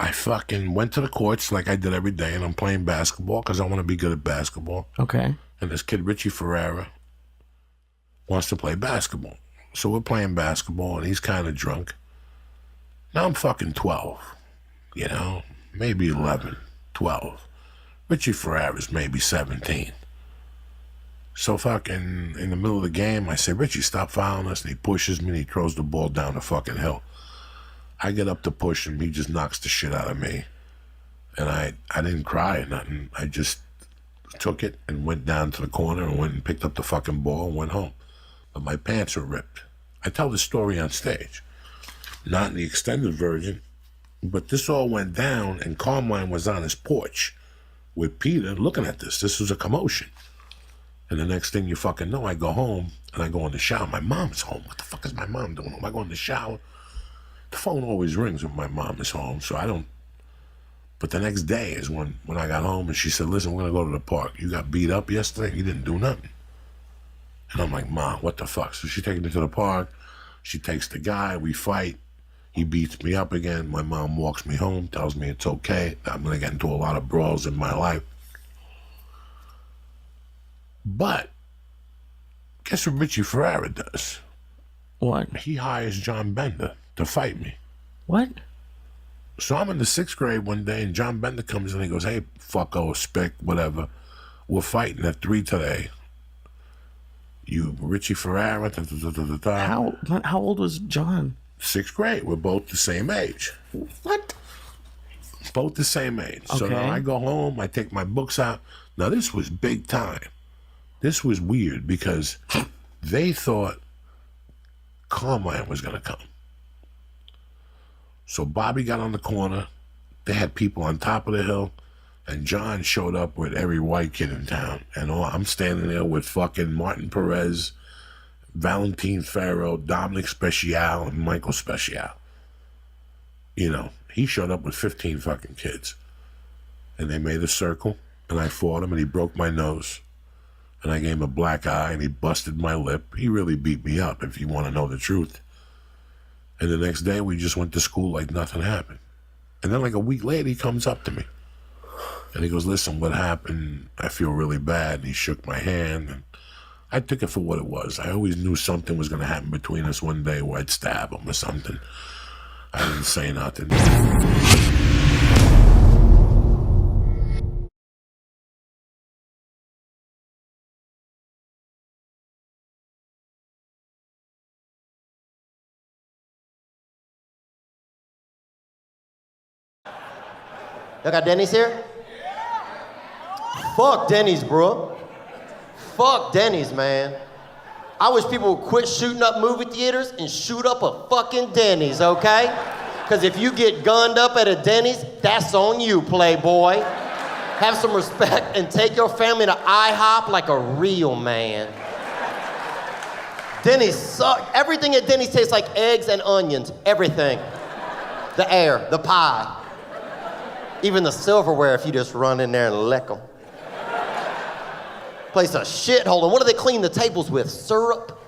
I fucking went to the courts like I did every day, and I'm playing basketball because I want to be good at basketball. Okay. And this kid, Richie Ferreira, wants to play basketball. So we're playing basketball, and he's kind of drunk. Now I'm fucking 12, you know, maybe 11, 12. Richie Ferreira's maybe 17. So fucking in the middle of the game, I say, Richie, stop fouling us. And he pushes me and he throws the ball down the fucking hill. I get up to push him. He just knocks the shit out of me. And I didn't cry or nothing. I just took it and went down to the corner and went and picked up the fucking ball and went home. But my pants were ripped. I tell the story on stage. Not in the extended version, but this all went down, and Carmine was on his porch with Peter looking at this. This was a commotion. And the next thing you fucking know, I go home, and I go in the shower. My mom's home. What the fuck is my mom doing home? I go in the shower. The phone always rings when my mom is home, so I don't. But the next day is when I got home, and she said, listen, we're going to go to the park. You got beat up yesterday? You didn't do nothing. And I'm like, Mom, what the fuck? So she takes me to the park. She takes the guy. We fight. He beats me up again. My mom walks me home, tells me it's okay. I'm going to get into a lot of brawls in my life. But guess what Richie Ferreira does? What? He hires John Bender to fight me. What? So I'm in the 6th grade one day, and John Bender comes in and he goes, hey, fucko, spick, whatever. We're fighting at 3 today. You, Richie Ferreira, How old was John? 6th grade. We're both the same age. What? Both the same age. So Okay. now I go home, I take my books out. Now this was big time. This was weird because they thought Carmine was going to come. So Bobby got on the corner. They had people on top of the hill. And John showed up with every white kid in town. And I'm standing there with fucking Martin Perez, Valentin Ferro, Dominic Special, and Michael Special. You know, he showed up with 15 fucking kids. And they made a circle, and I fought him, and he broke my nose. And I gave him a black eye, and he busted my lip. He really beat me up, if you want to know the truth. And the next day, we just went to school like nothing happened. And then like a week later, he comes up to me. And he goes, listen, what happened? I feel really bad. And he shook my hand, and I took it for what it was. I always knew something was going to happen between us one day where I'd stab him or something. I didn't say nothing. Y'all got Denny's here? Fuck Denny's, bro. Fuck Denny's, man. I wish people would quit shooting up movie theaters and shoot up a fucking Denny's, okay? Because if you get gunned up at a Denny's, that's on you, playboy. Have some respect and take your family to IHOP like a real man. Denny's suck. Everything at Denny's tastes like eggs and onions. Everything. The air, the pie. Even the silverware if you just run in there and lick them. Place a shithole. And what do they clean the tables with? Syrup?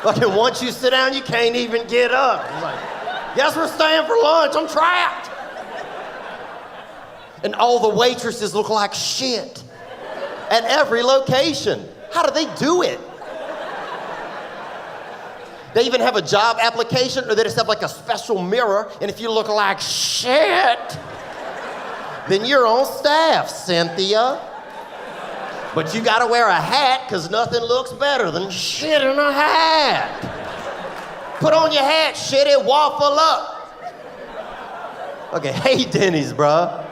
Fucking once you sit down, you can't even get up. It's like, guess we're staying for lunch. I'm trapped. And all the waitresses look like shit at every location. How do they do it? They even have a job application, or they just have like a special mirror, and if you look like shit, then you're on staff, Cynthia. But you gotta wear a hat, because nothing looks better than shit in a hat. Put on your hat, shit it, waffle up. Okay, hey Denny's, bruh.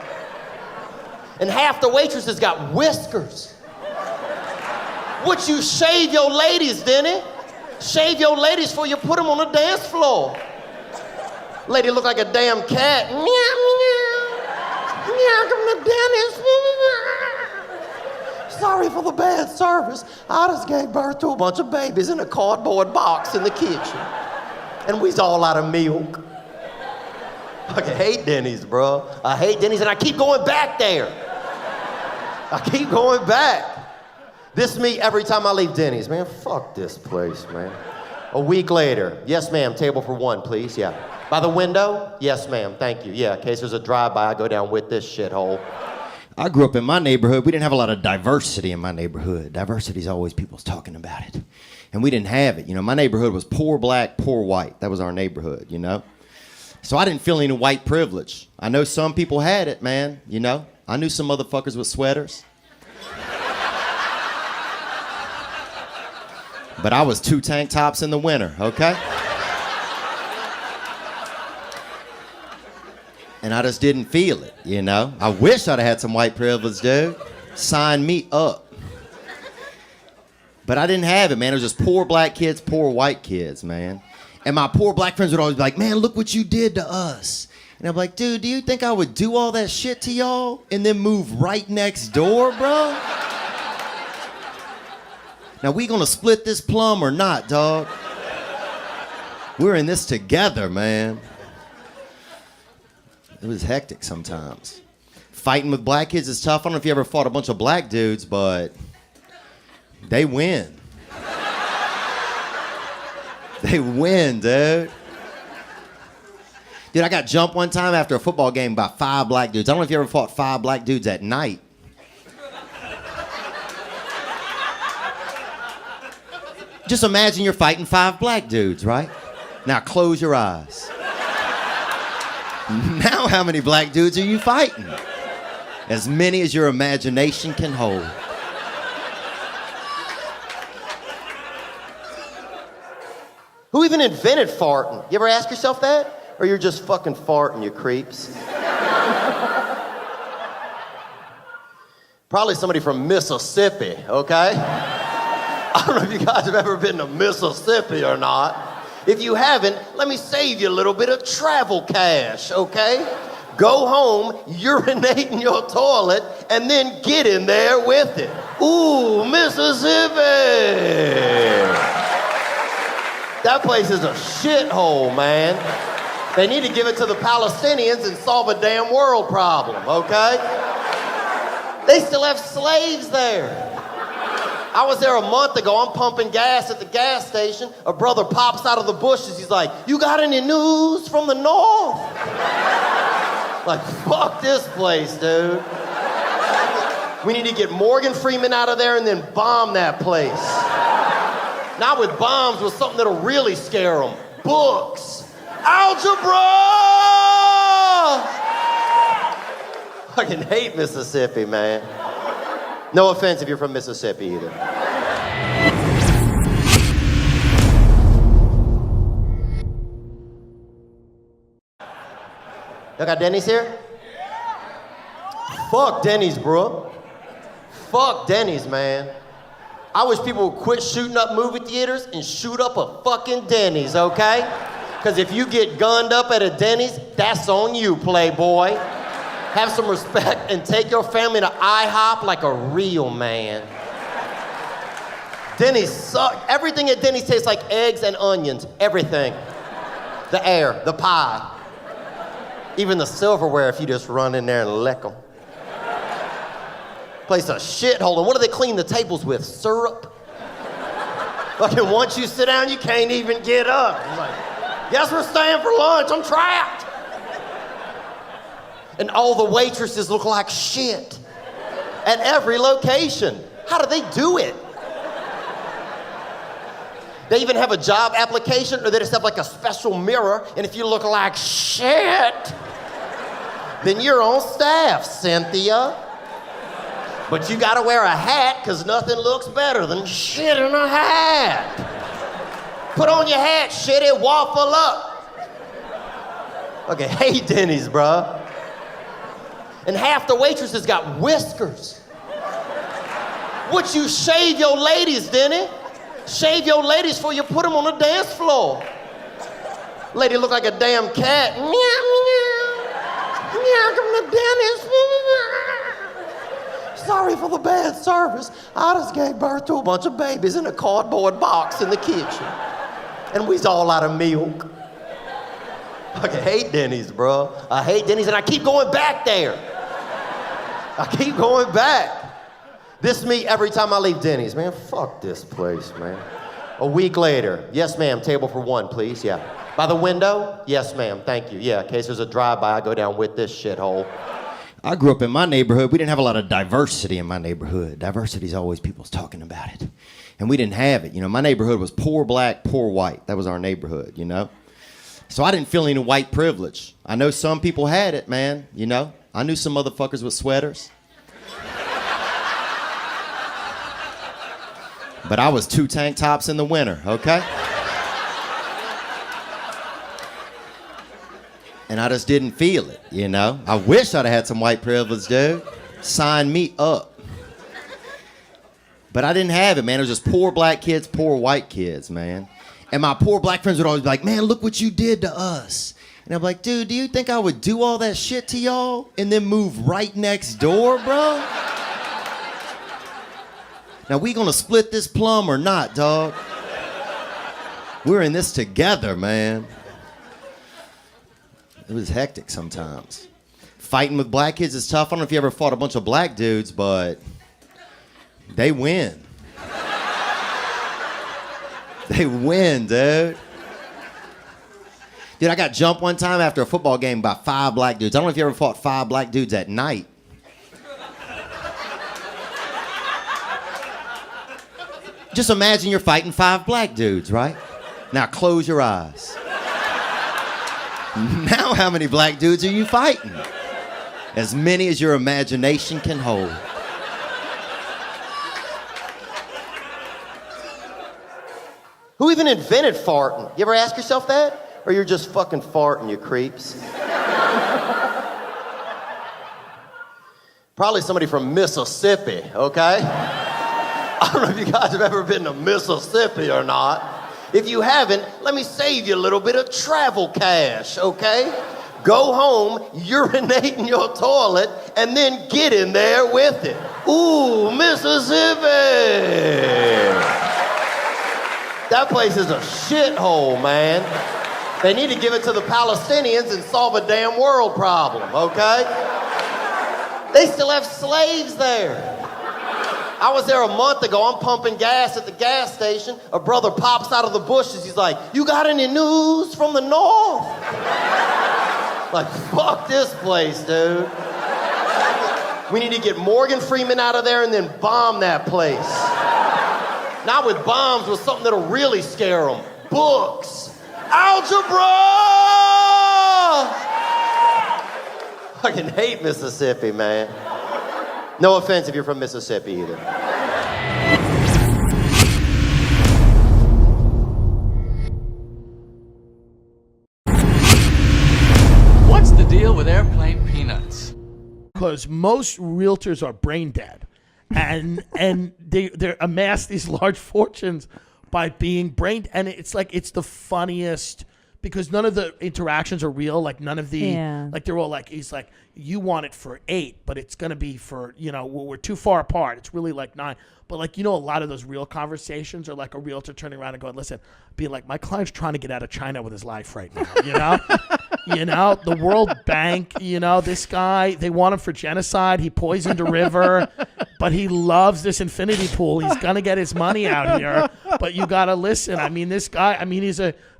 And half the waitresses got whiskers. What you shave your ladies, Denny? Shave your ladies before you put them on the dance floor. Lady look like a damn cat. Meow, meow. Meow, come to Dennis. Sorry for the bad service. I just gave birth to a bunch of babies in a cardboard box in the kitchen. And we's all out of milk. I hate Denny's, bro. I hate Denny's, and I keep going back there. I keep going back. This is me every time I leave Denny's. Man, fuck this place, man. A week later, yes, ma'am, table for one, please, yeah. By the window? Yes, ma'am, thank you. Yeah, in case there's a drive-by, I go down with this shithole. I grew up in my neighborhood. We didn't have a lot of diversity in my neighborhood. Diversity's always people's talking about it. And we didn't have it. You know, my neighborhood was poor black, poor white. That was our neighborhood, you know? So I didn't feel any white privilege. I know some people had it, man, you know? I knew some motherfuckers with sweaters. But I was 2 tank tops in the winter, okay? And I just didn't feel it, you know? I wish I'd have had some white privilege, dude. Sign me up. But I didn't have it, man. It was just poor black kids, poor white kids, man. And my poor black friends would always be like, man, look what you did to us. And I'm like, dude, do you think I would do all that shit to y'all and then move right next door, bro? Now, we gonna split this plum or not, dog? We're in this together, man. It was hectic sometimes. Fighting with black kids is tough. I don't know if you ever fought a bunch of black dudes, but they win. They win, dude. Dude, I got jumped one time after a football game by 5 black dudes. I don't know if you ever fought 5 black dudes at night. Just imagine you're fighting 5 black dudes, right? Now close your eyes. Now how many black dudes are you fighting? As many as your imagination can hold. Who even invented farting? You ever ask yourself that? Or you're just fucking farting, you creeps? Probably somebody from Mississippi, okay? I don't know if you guys have ever been to Mississippi or not. If you haven't, let me save you a little bit of travel cash, okay? Go home, urinate in your toilet, and then get in there with it. Ooh, Mississippi! That place is a shithole, man. They need to give it to the Palestinians and solve a damn world problem, okay? They still have slaves there. I was there a month ago. I'm pumping gas at the gas station. A brother pops out of the bushes. He's like, you got any news from the north? Like, fuck this place, dude. We need to get Morgan Freeman out of there and then bomb that place. Not with bombs, with something that'll really scare them. Books. Algebra! I fucking hate Mississippi, man. No offense if you're from Mississippi either. Y'all got Denny's here? Fuck Denny's, bro. Fuck Denny's, man. I wish people would quit shooting up movie theaters and shoot up a fucking Denny's, okay? Because if you get gunned up at a Denny's, that's on you, playboy. Have some respect and take your family to IHOP like a real man. Denny's suck. Everything at Denny's tastes like eggs and onions. Everything. The air, the pie. Even the silverware if you just run in there and lick them. Place a shithole. And what do they clean the tables with? Syrup? Fucking once you sit down, you can't even get up. I'm like, guess we're staying for lunch. I'm trapped. And all the waitresses look like shit at every location. How do they do it? They even have a job application, or they just have like a special mirror, and if you look like shit, then you're on staff, Cynthia. But you gotta wear a hat, because nothing looks better than shit in a hat. Put on your hat, shitty, waffle up. Okay, hey Denny's, bro. And half the waitresses got whiskers. Would you shave your ladies, Denny? Shave your ladies before you put them on the dance floor. Lady look like a damn cat. Meow, meow. Meow, come to dentist. Sorry for the bad service. I just gave birth to a bunch of babies in a cardboard box in the kitchen. And we's all out of milk. I hate Denny's, bro. I hate Denny's, and I keep going back there. I keep going back. This is me every time I leave Denny's. Man, fuck this place, man. A week later, yes, ma'am, table for one, please, yeah. By the window? Yes, ma'am, thank you. Yeah, in case there's a drive-by, I go down with this shithole. I grew up in my neighborhood. We didn't have a lot of diversity in my neighborhood. Diversity's always people's talking about it. And we didn't have it. You know, my neighborhood was poor black, poor white. That was our neighborhood, you know? So I didn't feel any white privilege. I know some people had it, man, you know? I knew some motherfuckers with sweaters. But I was 2 tank tops in the winter, okay? And I just didn't feel it, you know? I wish I'd have had some white privilege, dude. Sign me up. But I didn't have it, man. It was just poor black kids, poor white kids, man. And my poor black friends would always be like, man, look what you did to us. And I'm like, dude, do you think I would do all that shit to y'all and then move right next door, bro? Now, we gonna split this plum or not, dog? We're in this together, man. It was hectic sometimes. Fighting with black kids is tough. I don't know if you ever fought a bunch of black dudes, but they win. They win, dude. Dude, I got jumped one time after a football game by 5 black dudes. I don't know if you ever fought 5 black dudes at night. Just imagine you're fighting 5 black dudes, right? Now close your eyes. Now how many black dudes are you fighting? As many as your imagination can hold. Who even invented farting? You ever ask yourself that? Or you're just fucking farting, you creeps? Probably somebody from Mississippi, okay? I don't know if you guys have ever been to Mississippi or not. If you haven't, let me save you a little bit of travel cash, okay? Go home, urinate in your toilet, and then get in there with it. Ooh, Mississippi! That place is a shithole, man. They need to give it to the Palestinians and solve a damn world problem, okay? They still have slaves there. I was there a month ago. I'm pumping gas at the gas station. A brother pops out of the bushes. He's like, you got any news from the north? Like, fuck this place, dude. We need to get Morgan Freeman out of there and then bomb that place. Not with bombs, with something that'll really scare them. Books. Algebra! I fucking hate Mississippi, man. No offense if you're from Mississippi either. What's the deal with airplane peanuts? Because most realtors are brain dead, and they amass these large fortunes by being brain dead. And it's like, it's the funniest, because none of the interactions are real. Like none of the, like they're all like, he's like, you want it for 8, but it's going to be for, you know, we're too far apart. It's really like 9. But like, you know, a lot of those real conversations are like a realtor turning around and going, listen, being like, my client's trying to get out of China with his life right now, you know? You know, the World Bank, you know, this guy, they want him for genocide. He poisoned a river, but he loves this infinity pool. He's going to get his money out here, but you got to listen. I mean, this guy, I mean,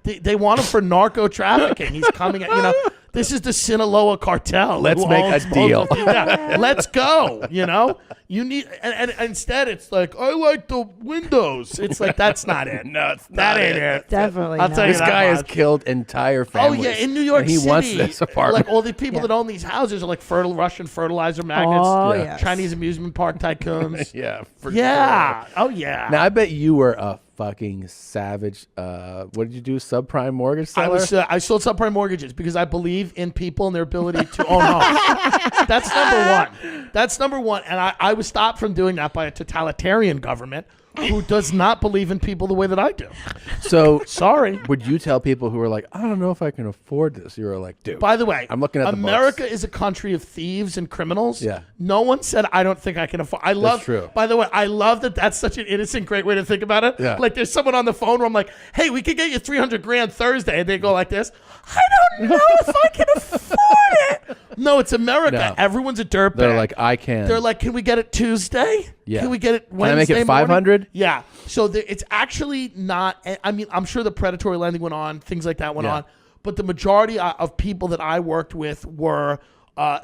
they want him for narco trafficking. He's coming at, you know, this is the Sinaloa cartel. Let's make a deal. Yeah, let's go, you know? You need, and instead it's like, I like the windows. It's like, that's not it. No, it's that not ain't it. it. Definitely I'll not. tell you This that guy has much. killed entire families. Oh yeah, in New York and he City, wants this apartment. like all the people that own these houses are like Russian fertilizer magnates, Oh, yes. Chinese amusement park tycoons. Yeah, for Yeah. sure. Oh yeah. Now I bet you were a fucking savage. What did you do? Subprime mortgage seller? I sold subprime mortgages because I believe in people and their ability to own homes. That's number one. And I was stopped from doing that by a totalitarian government who does not believe in people the way that I do. So sorry. Would you tell people who are like, I don't know if I can afford this? You were like, dude. By the way, I'm looking at America is a country of thieves and criminals. Yeah. No one said I don't think I can afford. I love. true. By the way, I love that. That's such an innocent, great way to think about it. Yeah. Like there's someone on the phone where I'm like, hey, we could get you $300,000 Thursday, and they go like this. I don't know if I can afford it. No, it's America. No. Everyone's a dirtbag. They're like, I can. They're like, can we get it Tuesday? Yeah. Can we get it Can I Wednesday? make it morning? 500? Yeah. So it's actually not. I mean, I'm sure the predatory lending went on, things like that went Yeah. on, but the majority of people that I worked with were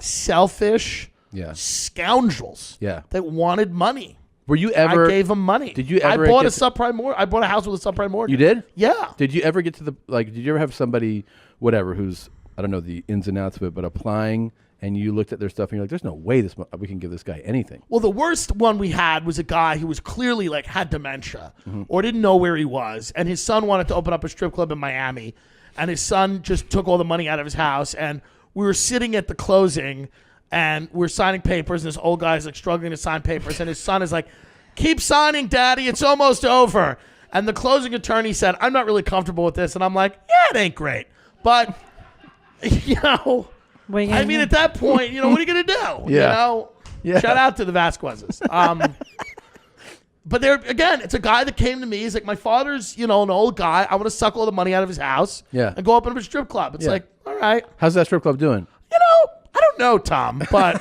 selfish scoundrels. Yeah. That wanted money. Were you ever? I gave them money. Did you ever? I bought a get to- subprime mortgage. I bought a house with a subprime mortgage. You did? Yeah. Did you ever get to the Did you ever have somebody, whatever, who's I don't know the ins and outs of it, but applying, and you looked at their stuff and you're like, there's no way we can give this guy anything. Well, the worst one we had was a guy who was clearly like had dementia or didn't know where he was, and his son wanted to open up a strip club in Miami, and his son just took all the money out of his house, and we were sitting at the closing, and we're signing papers, and this old guy's like struggling to sign papers, and his son is like, "Keep signing, Daddy, it's almost over." And the closing attorney said, "I'm not really comfortable with this," and I'm like, "Yeah, it ain't great, but you know." I mean, at that point, you know, what are you going to do? You know? Yeah. Shout out to the Vasquezes. But there again, it's a guy that came to me. He's like, my father's, you know, an old guy. I want to suck all the money out of his house and go open up a strip club. It's like, all right. How's that strip club doing? You know, I don't know, Tom, but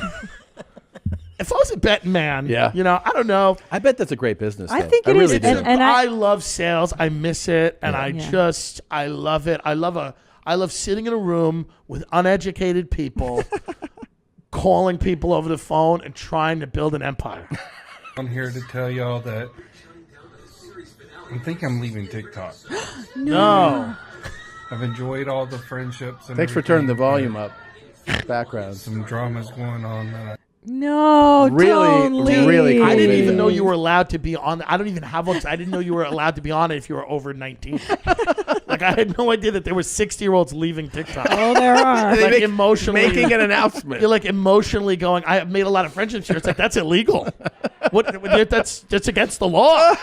if I was a betting man, you know, I don't know. I bet that's a great business. I though. think it really is, do. and I love sales. I miss it, and Yeah. I love it. I love sitting in a room with uneducated people, calling people over the phone and trying to build an empire. I'm here to tell y'all that I think I'm leaving TikTok. No. I've enjoyed all the friendships. And Thanks for turning the volume up. Background. Some dramas going on. That No, don't leave. Really I cool didn't even video. know you were allowed to be on. I don't even have one. I didn't know you were allowed to be on it if you were over 19. Like I had no idea that there were 60-year-olds leaving TikTok. Oh, there are. Like emotionally making an announcement. You're like emotionally going, I have made a lot of friendships here. It's like, that's illegal. That's against the law.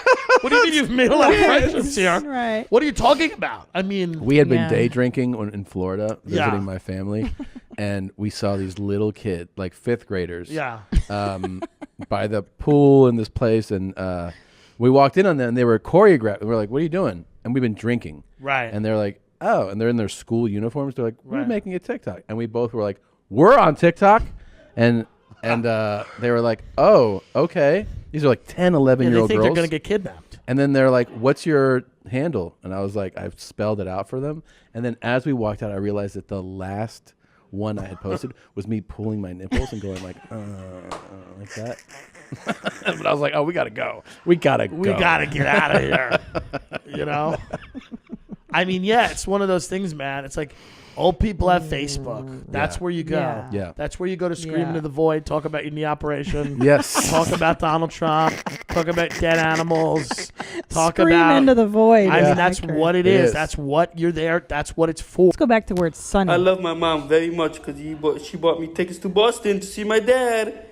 What do you mean you've made a lot of friendships here? Right. What are you talking about? I mean, We had been day drinking in Florida, visiting Yeah. my family, and we saw these little kids, like 5th graders, Yeah. by the pool in this place, and we walked in on them, and they were choreographed. We're like, "What are you doing?" And we've been drinking, Right. And they're like, "Oh," and they're in their school uniforms. They're like, "We're Right. making a TikTok," and we both were like, "We're on TikTok," and they were like, "Oh, okay." These are like 10, 11-year-old they think girls. they're going to get kidnapped. And then they're like, "What's your handle?" And I was like, I've spelled it out for them. And then as we walked out, I realized that the last one I had posted was me pulling my nipples and going like that. But I was like, "Oh, we gotta go. We gotta get out of here." You know? I mean, yeah, it's one of those things, man. It's like old people have Facebook. That's where you go. Yeah. That's where you go to scream Yeah. into the void, talk about your knee operation. Yes. Talk about Donald Trump. Talk about dead animals. Talk Scream about into the void. I is mean, that's accurate. what it It is. is. That's what you're there. That's what it's for. Let's go back to where it's sunny. I love my mom very much because she bought me tickets to Boston to see my dad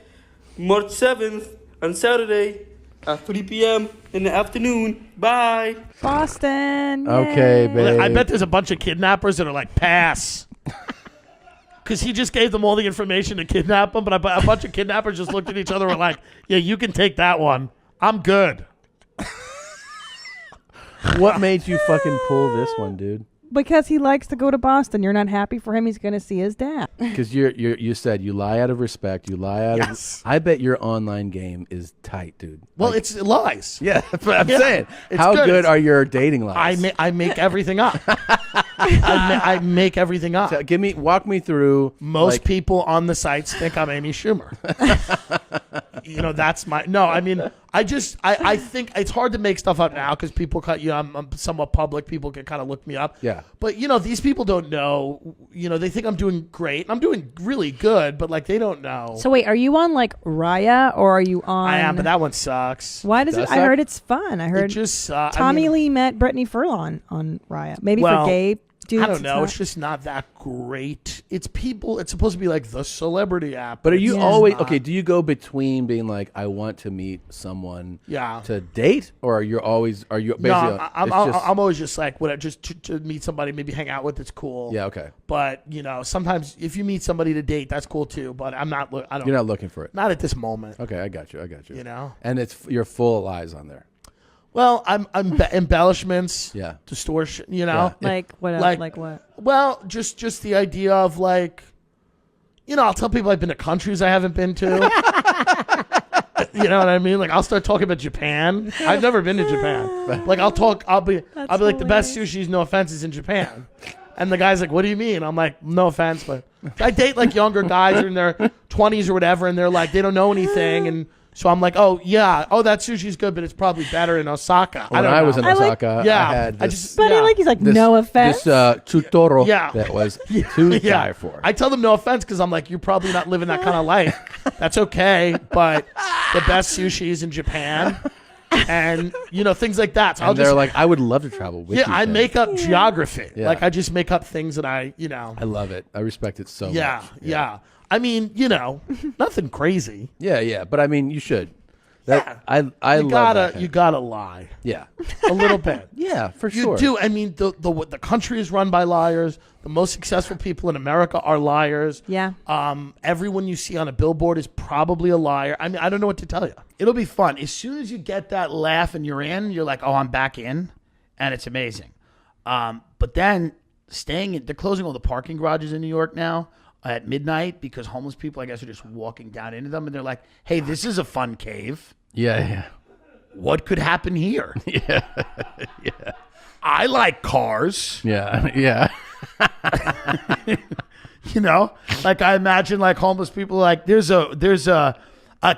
March 7th on Saturday at 3 p.m. in the afternoon. Bye. Boston. Okay, yay. babe. I bet there's a bunch of kidnappers that are like, pass. Because he just gave them all the information to kidnap them, but a bunch of kidnappers just looked at each other and were like, yeah, you can take that one. I'm good. What made you fucking pull this one, dude? Because he likes to go to Boston. You're not happy for him. He's going to see his dad. Because you said you lie out of respect. You lie out Yes. of. I bet your online game is tight, dude. Well, Like, it's lies. yeah, that's what I'm Yeah, saying. it's How good. good are your dating lies? I make everything up. I make everything up. So walk me through. Most like, people on the sites think I'm Amy Schumer. You know, that's my no. I mean, I think it's hard to make stuff up now because people I'm somewhat public. People can kind of look me up. Yeah. But you know, these people don't know. You know, they think I'm doing great. I'm doing really good, but like they don't know. So wait, are you on like Raya or are you on? I am, but that one sucks. Why does it? Does I suck? heard it's fun. I heard It just Tommy Lee met Brittany Furlan on Raya. Maybe Well, for gay I don't know. It's just not that great. It's people. It's supposed to be like the celebrity app. But are you it's always not. okay? Do you go between being like, I want to meet someone, Yeah. to date, or are you basically? No, it's I'm always just like, just to meet somebody, maybe hang out with. It's cool. Yeah, okay. But sometimes if you meet somebody to date, that's cool too. But I'm not. I don't. You're not looking for it. Not at this moment. Okay, I got you. You know. And you're full of lies on there. Well, I'm embellishments. Yeah. Distortion. Yeah. Like what? Like what? Well, just the idea of like, I'll tell people I've been to countries I haven't been to. You know what I mean? Like I'll start talking about Japan. I've never been to Japan. Like I'll be like the best sushi, no offense, is in Japan. And the guy's like, "What do you mean?" I'm like, "No offense, but I date like younger guys who are in their 20s or whatever, and they're like they don't know anything." And so I'm like, "Oh yeah, that sushi's good, but it's probably better in Osaka." When I was in Osaka, I had this. He's like, no offense. This chutoro Yeah. that was to die for. I tell them no offense because I'm like, you're probably not living that kind of life. That's okay, but the best sushi is in Japan, and things like that. So And they're like, I would love to travel with you. I there. make up geography. Yeah. Like I just make up things that I love it. I respect it so much. Yeah. I mean, nothing crazy. Yeah. But I mean, you should. I You love that. you gotta lie. Yeah. A little bit. Yeah, for You sure. do. I mean, the country is run by liars. The most successful people in America are liars. Yeah. Everyone you see on a billboard is probably a liar. I mean, I don't know what to tell you. It'll be fun. As soon as you get that laugh and you're in, you're like, oh, I'm back in. And it's amazing. But then they're closing all the parking garages in New York now at midnight because homeless people, I guess, are just walking down into them. And they're like, hey, this is a fun cave. Yeah. What could happen here? Yeah. I like cars. Yeah. Like I imagine like homeless people like there's a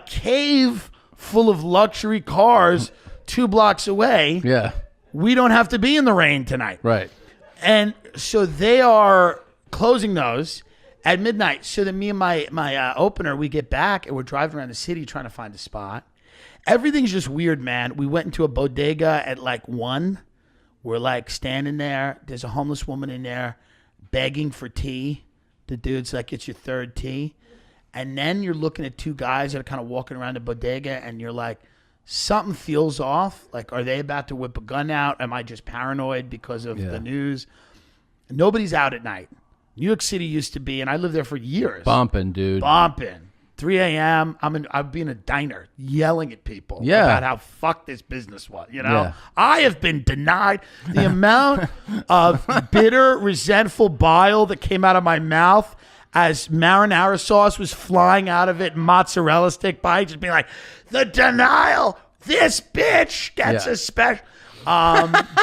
cave full of luxury cars 2 blocks away. Yeah. We don't have to be in the rain tonight. Right. And so they are closing those at midnight. So then me and my opener, we get back and we're driving around the city trying to find a spot. Everything's just weird, man. We went into a bodega at like 1. We're like standing there. There's a homeless woman in there begging for tea. The dude's like, it's your 3rd tea. And then you're looking at 2 guys that are kind of walking around the bodega and you're like, something feels off. Like, are they about to whip a gun out? Am I just paranoid because of the news? Nobody's out at night. New York City used to be, and I lived there for years. Bumping, dude. 3 a.m. I'd be in a diner yelling at people Yeah. about how fucked this business was. Yeah. I have been denied the amount of bitter, resentful bile that came out of my mouth as marinara sauce was flying out of it, mozzarella stick bites, just being like, the denial, this bitch gets a special.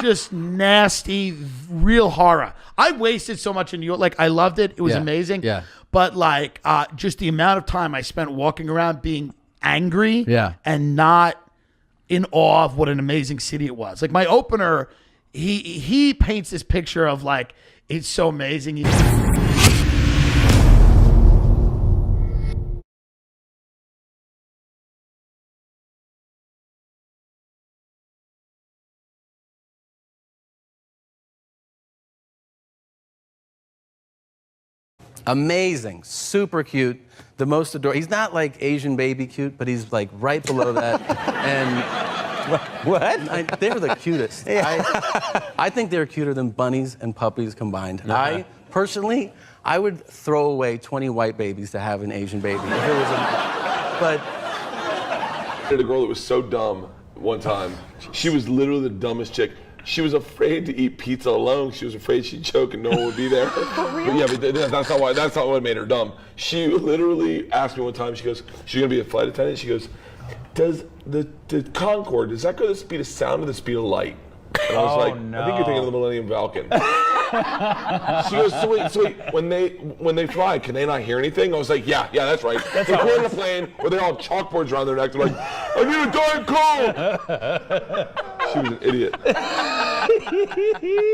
Just nasty, real horror. I wasted so much in New York. Like, I loved it. It was amazing. Yeah. But like, just the amount of time I spent walking around being angry and not in awe of what an amazing city it was. Like my opener, he paints this picture of like, it's so amazing. Amazing, super cute, the most adorable. He's not like Asian baby cute, but he's like right below that. And what? They're the cutest. I think they're cuter than bunnies and puppies combined. I personally, I would throw away 20 white babies to have an Asian baby. If it was but I had a girl that was so dumb one time. She was literally the dumbest chick. She was afraid to eat pizza alone. She was afraid she'd choke and no one would be there. But yeah, but that's not what made her dumb. She literally asked me one time, she goes, she's gonna be a flight attendant. She goes, does the Concorde, does that go the speed of sound or the speed of light? And I was like, no. I think you're thinking of the Millennium Falcon. She goes, so wait, when they fly, can they not hear anything? I was like, yeah, that's right. They're going on a plane where they all have chalkboards around their neck. They're like, I need a Diet Coke. She was an idiot.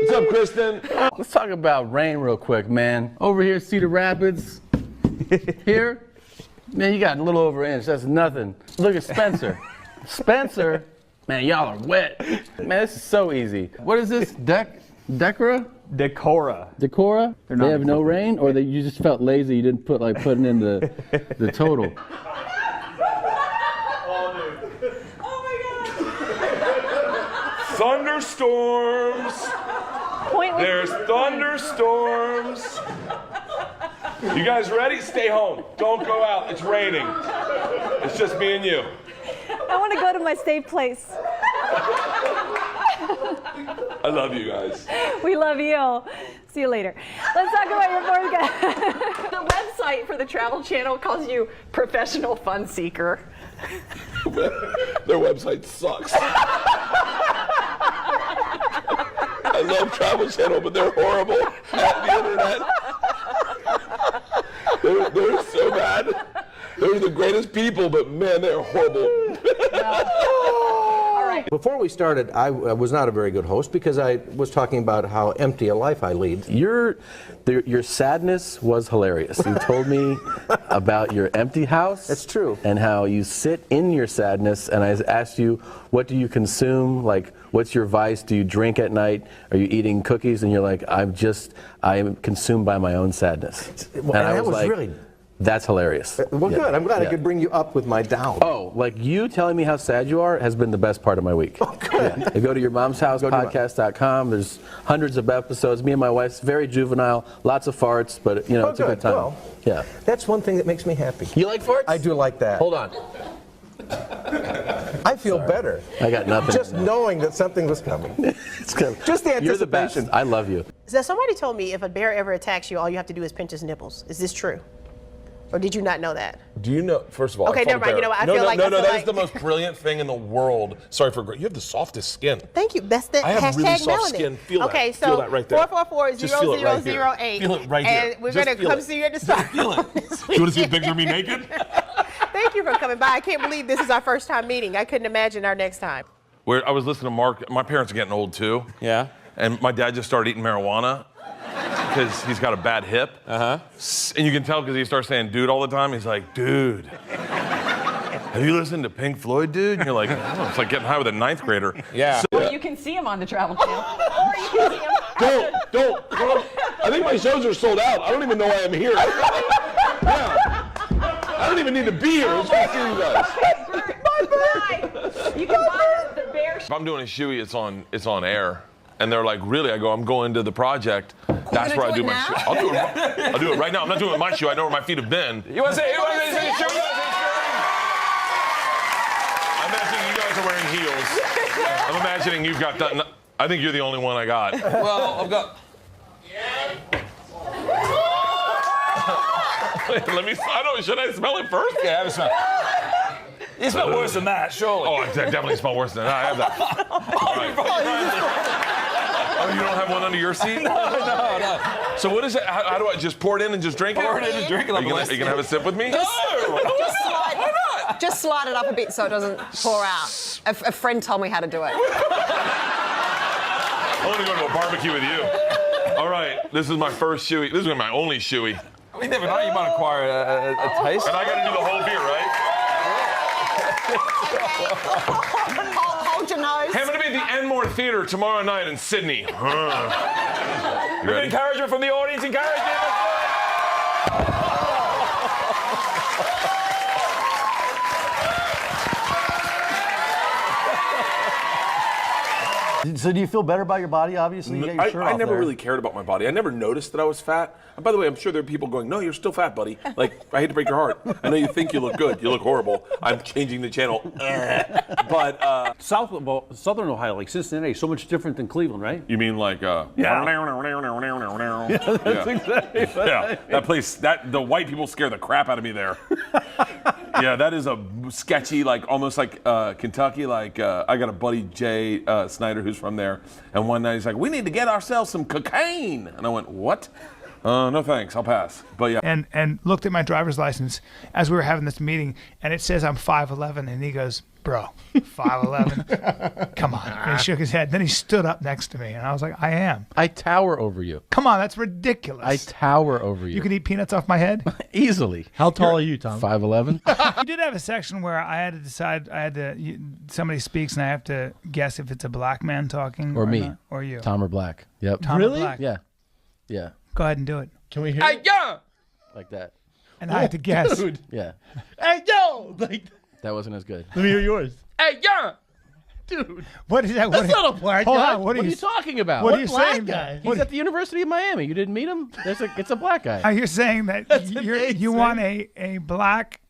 What's up, Kristen? let's talk about rain real quick, man. Over here, Cedar Rapids. Here, man, you got a little over an inch. That's nothing. Look at Spencer. Spencer, man, y'all are wet. Man, this is so easy. What is this? Decra? Decora. Decora? They're not They have no rain, or you just felt lazy? You didn't putting in the total. Thunderstorms. There's thunderstorms. You guys ready? Stay home. Don't go out. It's raining. It's just me and you. I want to go to my safe place. I love you guys. We love you. See you later. Let's talk about your fourth guy. The website for the Travel Channel calls you professional fun seeker. Their website sucks. I love Travel Channel, but they're horrible at the internet. They're so bad. They're the greatest people, but man, they're horrible. Before we started, I was not a very good host because I was talking about how empty a life I lead. Your sadness was hilarious. You told me about your empty house. It's true. And how you sit in your sadness. And I asked you, what do you consume? Like, what's your vice? Do you drink at night? Are you eating cookies? And you're like, I am consumed by my own sadness. And I was like, really. That's hilarious. Well, good. I'm glad I could bring you up with my down. Oh, like you telling me how sad you are has been the best part of my week. Oh, good. Yeah. Go to your mom's house podcast.com. There's hundreds of episodes. Me and my wife's very juvenile, lots of farts, but it's a good time. Well, yeah. That's one thing that makes me happy. You like farts? I do like that. Hold on. I feel better. I got nothing. Just knowing that something was coming. It's good. Just the anticipation. You're the best. I love you. So somebody told me if a bear ever attacks you, all you have to do is pinch his nipples. Is this true? Or did you not know that? Do you know, first of all, Okay, never mind. You know what? I feel like that is the most brilliant thing in the world. Sorry for you have the softest skin. Thank you. That's the I have hashtag really soft melanin. skin. Feel okay, that. so Feel that right there. 444-0008. Feel it right here. And we're going to come see you at the start. Feel it. You want to see a picture of me naked? Thank you for coming by. I can't believe this is our first time meeting. I couldn't imagine our next time. I was listening to Mark. My parents are getting old too. Yeah. And my dad just started eating marijuana because he's got a bad hip. Uh-huh. And you can tell because he starts saying dude all the time. He's like, dude, have you listened to Pink Floyd, dude? And you're like, oh, it's like getting high with a ninth grader. Yeah. Or you can see him on the Travel Channel. Or you can see him. Don't. I think my shows are sold out. I don't even know why I'm here. Yeah. I don't even need to be here. I'm just gonna see you guys. Bye. You can buy the bear. If I'm doing a shoey, it's on air. And they're like, really? I go, I'm going to the project. That's where I do my shoe. I'll do it right now. I'm not doing it with my shoe. I know where my feet have been. You want to say shoe? I'm imagining you guys are wearing heels. I'm imagining you've got that. I think you're the only one I got. Well, I've got. Let me. Should I smell it first? Yeah, have a smell. You smell worse than that, surely. Oh, I definitely smell worse than that. I have that. All right. Oh, you don't have one under your seat? No. So what is it? How do I just pour it in and just drink it? Pour it in and drink it. Are you gonna have a sip with me? Just slide it up a bit so it doesn't pour out. A friend told me how to do it. I want to go to a barbecue with you. All right, this is my first shoey. This is my only shoey. We never know. You might acquire a taste. And I got to do the whole beer, right? Hold your nose. Hey, I'm going to be at the Enmore Theater tomorrow night in Sydney. You ready? Encouragement from the audience. Encouragement. So do you feel better about your body, obviously? You got your shirt I off never there. really cared about my body. I never noticed that I was fat. And by the way, I'm sure there are people going, no, you're still fat, buddy. Like, I hate to break your heart. I know you think you look good. You look horrible. I'm changing the channel. But Southern Ohio, like Cincinnati, so much different than Cleveland, right? you mean like Yeah, that's exactly right. Yeah, that place, the white people scare the crap out of me there. Yeah, that is a sketchy, like almost like Kentucky. Like I got a buddy, Jay Snyder, who's from there. And one night he's like, we need to get ourselves some cocaine. And I went, what? No thanks, I'll pass. But yeah. And looked at my driver's license as we were having this meeting, and it says I'm 5'11", and he goes, bro, 5'11". Come on. And he shook his head. Then he stood up next to me, and I was like, I am. I tower over you. Come on, that's ridiculous. I tower over you. You can eat peanuts off my head? Easily. How tall are you, Tom? 5'11". You did have a section where I had to decide. Somebody speaks, and I have to guess if it's a black man talking Or me. not, or you. Tom or Black. Yep. Tom or Black. Yeah. Yeah. Go ahead and do it. Can we hear Hey, yeah. Like that. And I had to guess. Dude. Yeah. Hey, yo! Like, That wasn't as good. let me hear yours. Hey, yeah. Dude. What is that? That's not a black Hold guy. on, What are you talking about? What are you black saying? guy? He's at the University of Miami. You didn't meet him? It's a black guy. You're saying that you want a black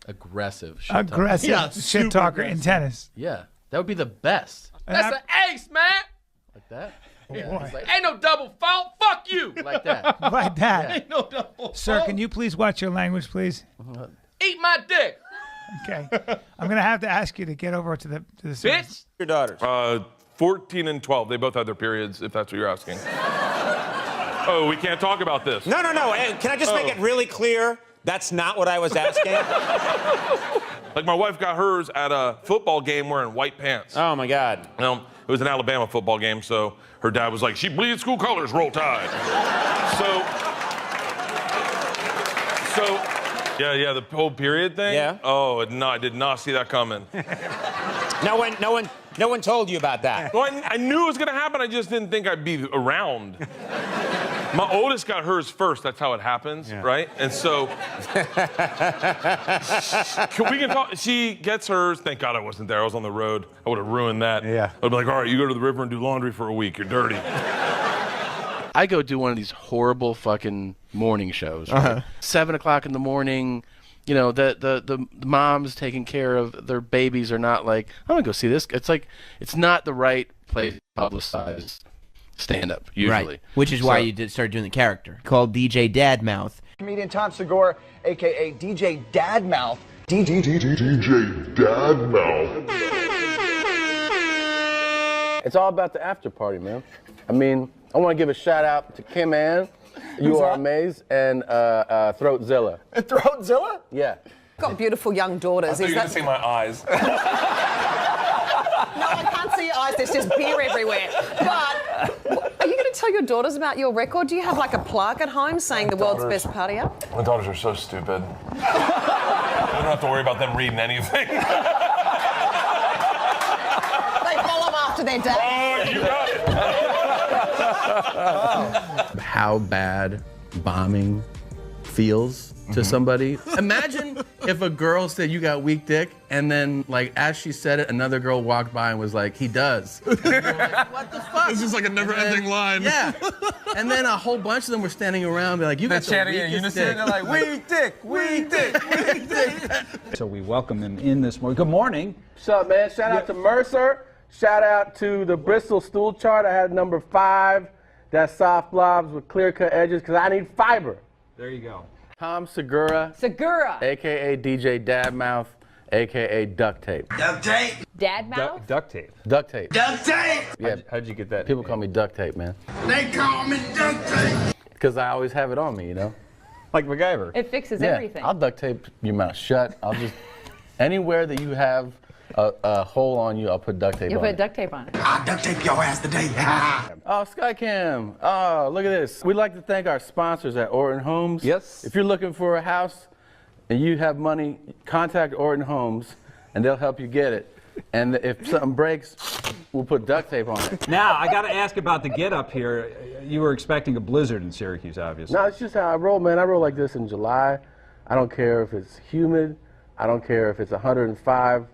Aggressive shit talker in tennis. Yeah. That would be the best. That's an ace, man. Like that? Yeah. It's like, Ain't no double fault. Fuck you. like that. Like that. Ain't no double. Sir, can you please watch your language, please? Eat my dick. Okay. I'm going to have to ask you to get over to the Bitch. Your daughters? 14 and 12. They both had their periods, if that's what you're asking. Oh, we can't talk about this. No. Hey, can I just make it really clear? That's not what I was asking. Like, my wife got hers at a football game wearing white pants. Oh, my God. It was an Alabama football game, so her dad was like, she bleeds school colors, roll tide. Yeah, the whole period thing? Yeah. Oh, I did not see that coming. No one told you about that. Well, I knew it was gonna happen, I just didn't think I'd be around. My oldest got hers first, that's how it happens, right? And so, we can talk, she gets hers, thank God I wasn't there, I was on the road, I would have ruined that. Yeah. I'd be like, all right, you go to the river and do laundry for a week, you're dirty. I go do one of these horrible fucking morning shows. Right? 7 o'clock in the morning, you know, the moms taking care of their babies are not like, I'm gonna go see this. It's like, it's not the right place to publicize stand-up, usually. Right, which is why you started doing the character called DJ Dadmouth. Comedian Tom Segura, a.k.a. DJ Dadmouth. DJ Dadmouth. It's all about the after party, man. I mean, I want to give a shout out to Kim Ann, You Are Amazed, and Throatzilla. Throatzilla? Yeah. Got beautiful young daughters. I thought you were gonna say my eyes. No, I can't see your eyes. There's just beer everywhere. But are you going to tell your daughters about your record? Do you have like a plaque at home saying the world's best partier? My daughters are so stupid. I don't have to worry about them reading anything. They follow them after their dad. Oh, you got it. How bad bombing feels to somebody. Imagine if a girl said you got weak dick, and then like as she said it, another girl walked by and was like, he does. And you're like, what the fuck? This is like a never-ending line. Yeah. And then a whole bunch of them were standing around, be like, you got the chanting in weakest unison. dick. They're like, weak dick, weak dick, weak dick. So we welcome them in this morning. Good morning. What's up, man? Shout out to Mercer. Shout out to the Bristol stool chart. I had number 5. That's soft blobs with clear-cut edges, because I need fiber. There you go. Tom Segura. Segura. A.K.A. DJ Dadmouth, a.k.a. Duct Tape. Duct tape. Dadmouth? Duct tape. Duct Tape. Duct tape. Yeah. How'd you get that? People call me Duct Tape, man. They call me duct tape. Because I always have it on me, you know? Like MacGyver. It fixes Yeah, everything. I'll duct tape your mouth shut. I'll just, anywhere that you have a hole on you, I'll put duct tape You on put it. duct tape on it. I'll duct tape your ass today. Oh, Skycam. Oh, look at this. We'd like to thank our sponsors at Orton Homes. Yes. If you're looking for a house and you have money, contact Orton Homes and they'll help you get it. And if something breaks, we'll put duct tape on it. Now, I got to ask about the get up here. You were expecting a blizzard in Syracuse, obviously. No, it's just how I roll, man. I roll like this in July. I don't care if it's humid. I don't care if it's 105.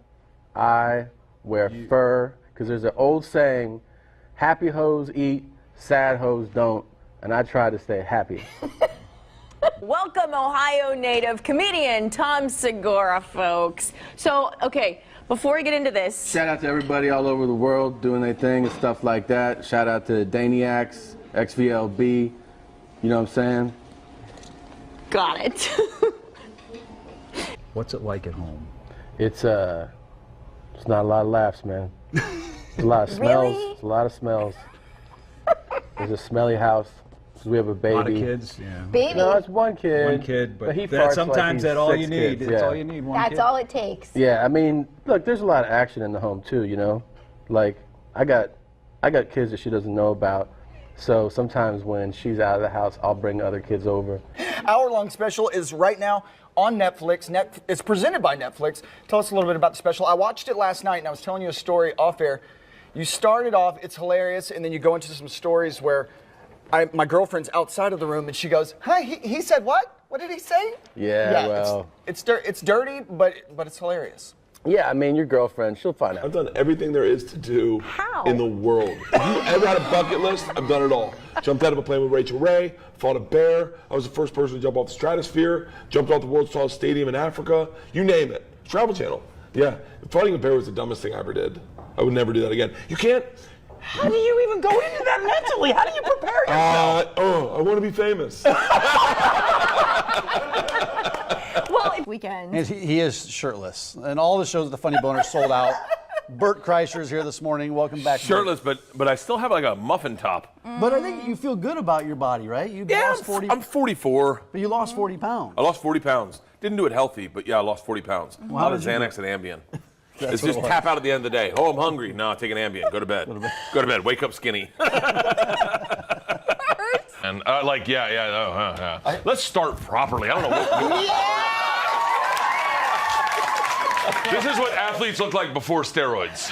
I wear fur, because there's an old saying, happy hoes eat, sad hoes don't, and I try to stay happy. Welcome, Ohio native comedian Tom Segura, folks. So, okay, before we get into this. Shout out to everybody all over the world doing their thing and stuff like that. Shout out to Daniacs, XVLB, you know what I'm saying? Got it. What's it like at home? It's not a lot of laughs, man. It's a lot of smells. Really? It's a lot of smells. There's a smelly house. So we have a baby. A lot of kids. Yeah. Baby. No, it's one kid. One kid, but he that, farts sometimes like that's all he's you 6 need. kids, That's yeah. all you need. One That's kid. all it takes. Yeah, I mean, look, there's a lot of action in the home too. You know, like I got kids that she doesn't know about. So sometimes when she's out of the house, I'll bring other kids over. Hour-long special is right now on Netflix. It's presented by Netflix. Tell us a little bit about the special. I watched it last night, and I was telling you a story off air. You started off, it's hilarious, and then you go into some stories where my girlfriend's outside of the room, and she goes, "Hi, he said what? What did he say?" Yeah, well. It's dirty, but it's hilarious. Yeah, I mean, your girlfriend, she'll find out. I've done everything there is to do in the world. If you ever had a bucket list, I've done it all. Jumped out of a plane with Rachel Ray, fought a bear. I was the first person to jump off the stratosphere, jumped off the world's tallest stadium in Africa. You name it. Travel Channel. Yeah, fighting a bear was the dumbest thing I ever did. I would never do that again. You can't. How do you even go into that mentally? How do you prepare yourself? I want to be famous. Well, weekend. And he is shirtless. And all the shows at the Funny Bone are sold out. Bert Kreischer's here this morning. Welcome back. Shirtless, but I still have like a muffin top. But I think you feel good about your body, right? You lost 40. I'm 44. But you lost 40 pounds. I lost 40 pounds. Didn't do it healthy, but yeah, I lost 40 pounds. Well, A how lot of did you do Xanax and Ambien. That's It's what just it was. tap out at the end of the day. Oh, I'm hungry. No, take an Ambien. Go to bed. Go to bed. Wake up skinny. And let's start properly. I don't know what. This is what athletes look like before steroids.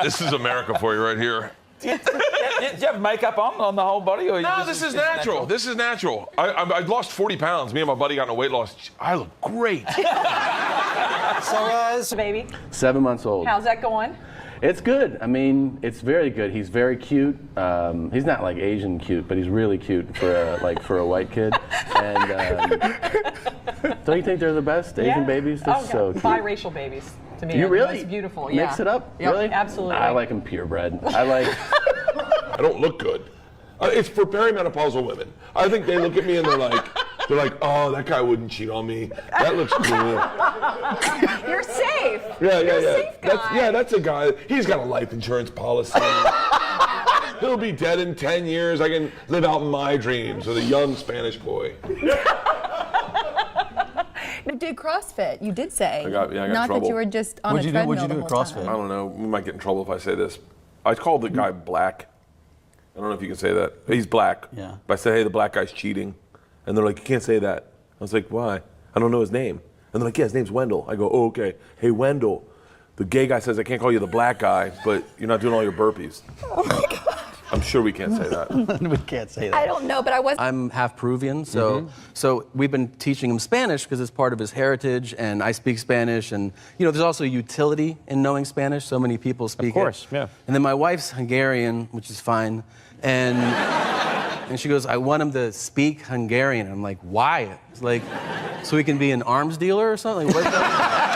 This is America for you right here. Do you have makeup on the whole body? Or No, this is natural. This is natural. I lost 40 pounds. Me and my buddy got in a weight loss. I look great. So, baby, 7 months old. how's that going? It's good. I mean, it's very good. He's very cute. He's not like Asian cute, but he's really cute for a white kid. And don't you think they're the best Asian babies? They're so cute. Biracial babies. To me, You are really most beautiful. mix it up? Yep, Really? absolutely. I like them purebred. I don't look good. It's for perimenopausal women. I think they look at me and they're like, oh, that guy wouldn't cheat on me. That looks cool. You're safe. Yeah. You're a safe guy. That's a guy. He's got a life insurance policy. He'll be dead in 10 years. I can live out my dreams with a young Spanish boy. You did CrossFit, you did say. I got in Not trouble. that you were just on a treadmill What'd you do the at whole CrossFit? time. I don't know. We might get in trouble if I say this. I called the guy black. I don't know if you can say that. He's black. Yeah. But I said, hey, the black guy's cheating. And they're like, you can't say that. I was like, why? I don't know his name. And they're like, yeah, his name's Wendell. I go, oh, okay. Hey, Wendell, the gay guy says I can't call you the black guy, but you're not doing all your burpees. Oh my God. I'm sure we can't say that. We can't say that. I don't know, but I was. I'm half Peruvian, so we've been teaching him Spanish because it's part of his heritage, and I speak Spanish, and there's also utility in knowing Spanish. So many people speak it. Of course, yeah. And then my wife's Hungarian, which is fine, and she goes, I want him to speak Hungarian. I'm like, why? It's like, so he can be an arms dealer or something? What's that?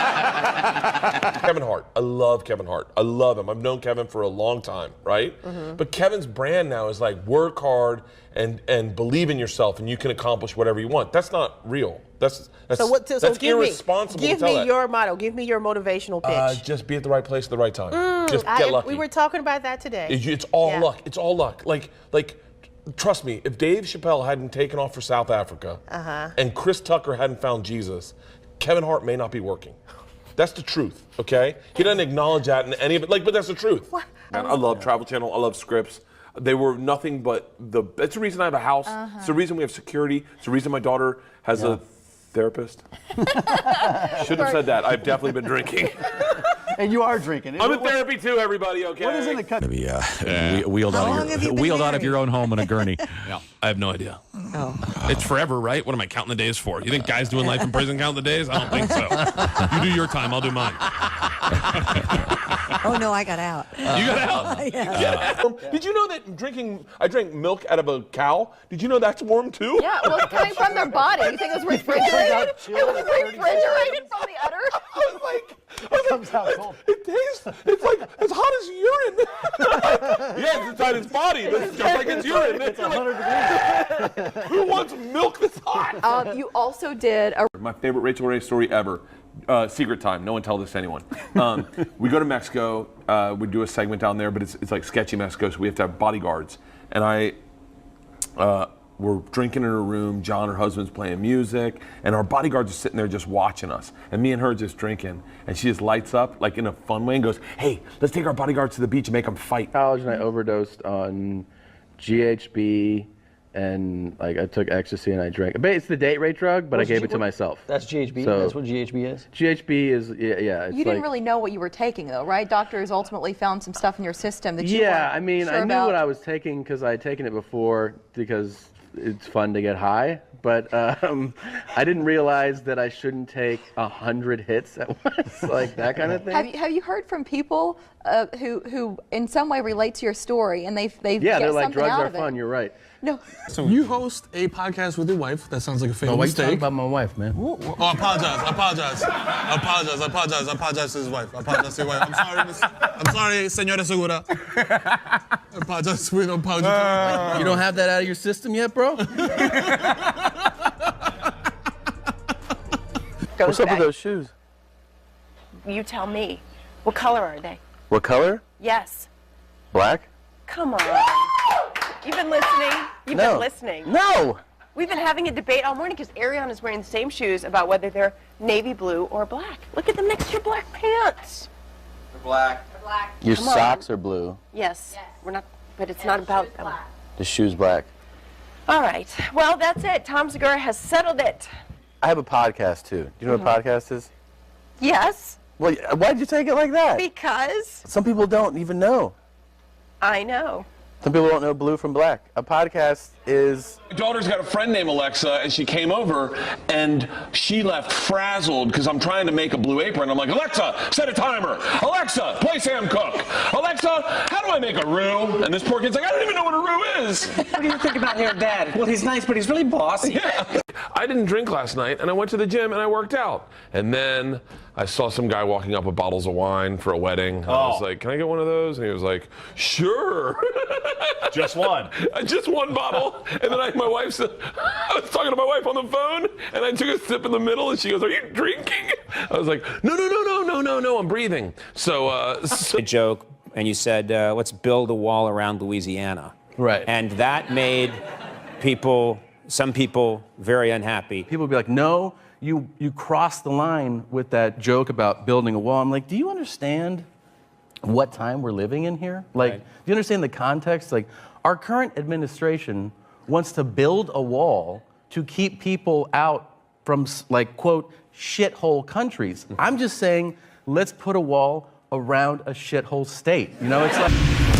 Kevin Hart. I love Kevin Hart. I love him. I've known Kevin for a long time, right? But Kevin's brand now is like work hard and believe in yourself and you can accomplish whatever you want. That's not real. That's irresponsible Give to tell me that. your motto. Give me your motivational pitch. Just be at the right place at the right time. Just get lucky. We were talking about that today. It's all luck. It's all luck. Like, trust me, if Dave Chappelle hadn't taken off for South Africa and Chris Tucker hadn't found Jesus, Kevin Hart may not be working. That's the truth, okay? He doesn't acknowledge that in any of it, but that's the truth. Man, I love Travel Channel. I love Scripps. They were nothing but it's the reason I have a house. It's the reason we have security. It's the reason my daughter has a therapist. Shouldn't have said that. I've definitely been drinking. And you are drinking. I'm in therapy too, everybody, okay? What is in the cut? Maybe wheeled out of your own home in a gurney. Yeah, I have no idea. Oh. It's forever, right? What am I counting the days for? You think guys doing life in prison count the days? I don't think so. You do your time, I'll do mine. Oh no, I got out. You got out? Yeah. Did you know that I drank milk out of a cow? Did you know that's warm too? Yeah, well, it's coming from their body. You think it was refrigerated? It was refrigerated from the udder? I was like, comes out cold. It tastes, it's like as hot as urine. Yeah, it's inside his body. It's just like it's urine. It's 100 degrees. Who wants milk that's hot? You also did a. My favorite Rachel Ray story ever. Secret time. No one tell this to anyone. We go to Mexico. We do a segment down there, but it's like sketchy Mexico, so we have to have bodyguards. And I we're drinking in her room. John, her husband's playing music, and our bodyguards are sitting there just watching us. And me and her just drinking, and she just lights up like in a fun way and goes, "Hey, let's take our bodyguards to the beach and make them fight." College, and I overdosed on GHB, and like I took ecstasy and I drank. But it's the date rape drug, but I gave it to myself. That's GHB. So- That's what GHB is. GHB is yeah. It's You didn't like, really know what you were taking, though, right? Doctors ultimately found some stuff in your system that you Yeah, weren't I mean, sure I knew about. what I was taking because I had taken it before because it's fun to get high. But I didn't realize that I shouldn't take 100 hits at once, like that kind of thing. Have you heard from people who in some way relate to your story and they Yeah, get they're like, something drugs out are of it? fun. You're right. No. So you host a podcast with your wife. That sounds like a fatal why you talking mistake. about my wife, man? Oh, I apologize to his wife. I apologize to his wife. I'm sorry, Senora Segura. I apologize. We don't apologize. You don't have that out of your system yet, bro? Goes What's up back. with those shoes? You tell me. What color are they? What color? Yes. Black? Come on. You've been listening. You've No. been listening. No. We've been having a debate all morning because Ariana is wearing the same shoes about whether they're navy blue or black. Look at them next to your black pants. They're black. They're black. Your Come on. socks are blue. Yes. We're not, but it's not about them. The shoe's black. All right. Well, that's it. Tom Segura has settled it. I have a podcast too. Do you know what a podcast is? Yes. Well, why'd you take it like that? Because Some people don't even know. I know. Some people don't know blue from black. A podcast is... My daughter's got a friend named Alexa, and she came over, and she left frazzled because I'm trying to make a blue apron. I'm like, Alexa, set a timer. Alexa, play Sam Cooke. Alexa, how do I make a roux? And this poor kid's like, I don't even know what a roux is. What do you think about your dad? Well, he's nice, but he's really bossy. Yeah. I didn't drink last night, and I went to the gym and I worked out. And then I saw some guy walking up with bottles of wine for a wedding. And I was like, can I get one of those? And he was like, sure. Just one. Just one bottle. And then my wife said, I was talking to my wife on the phone, and I took a sip in the middle, and she goes, are you drinking? I was like, no, I'm breathing. So A joke, and you said, let's build a wall around Louisiana. Right. And that made some people very unhappy. People would be like, no, you crossed the line with that joke about building a wall. I'm like, do you understand what time we're living in here? Like, do you understand the context? Like, our current administration wants to build a wall to keep people out from, like, quote, shithole countries. I'm just saying, let's put a wall around a shithole state. You know, it's like...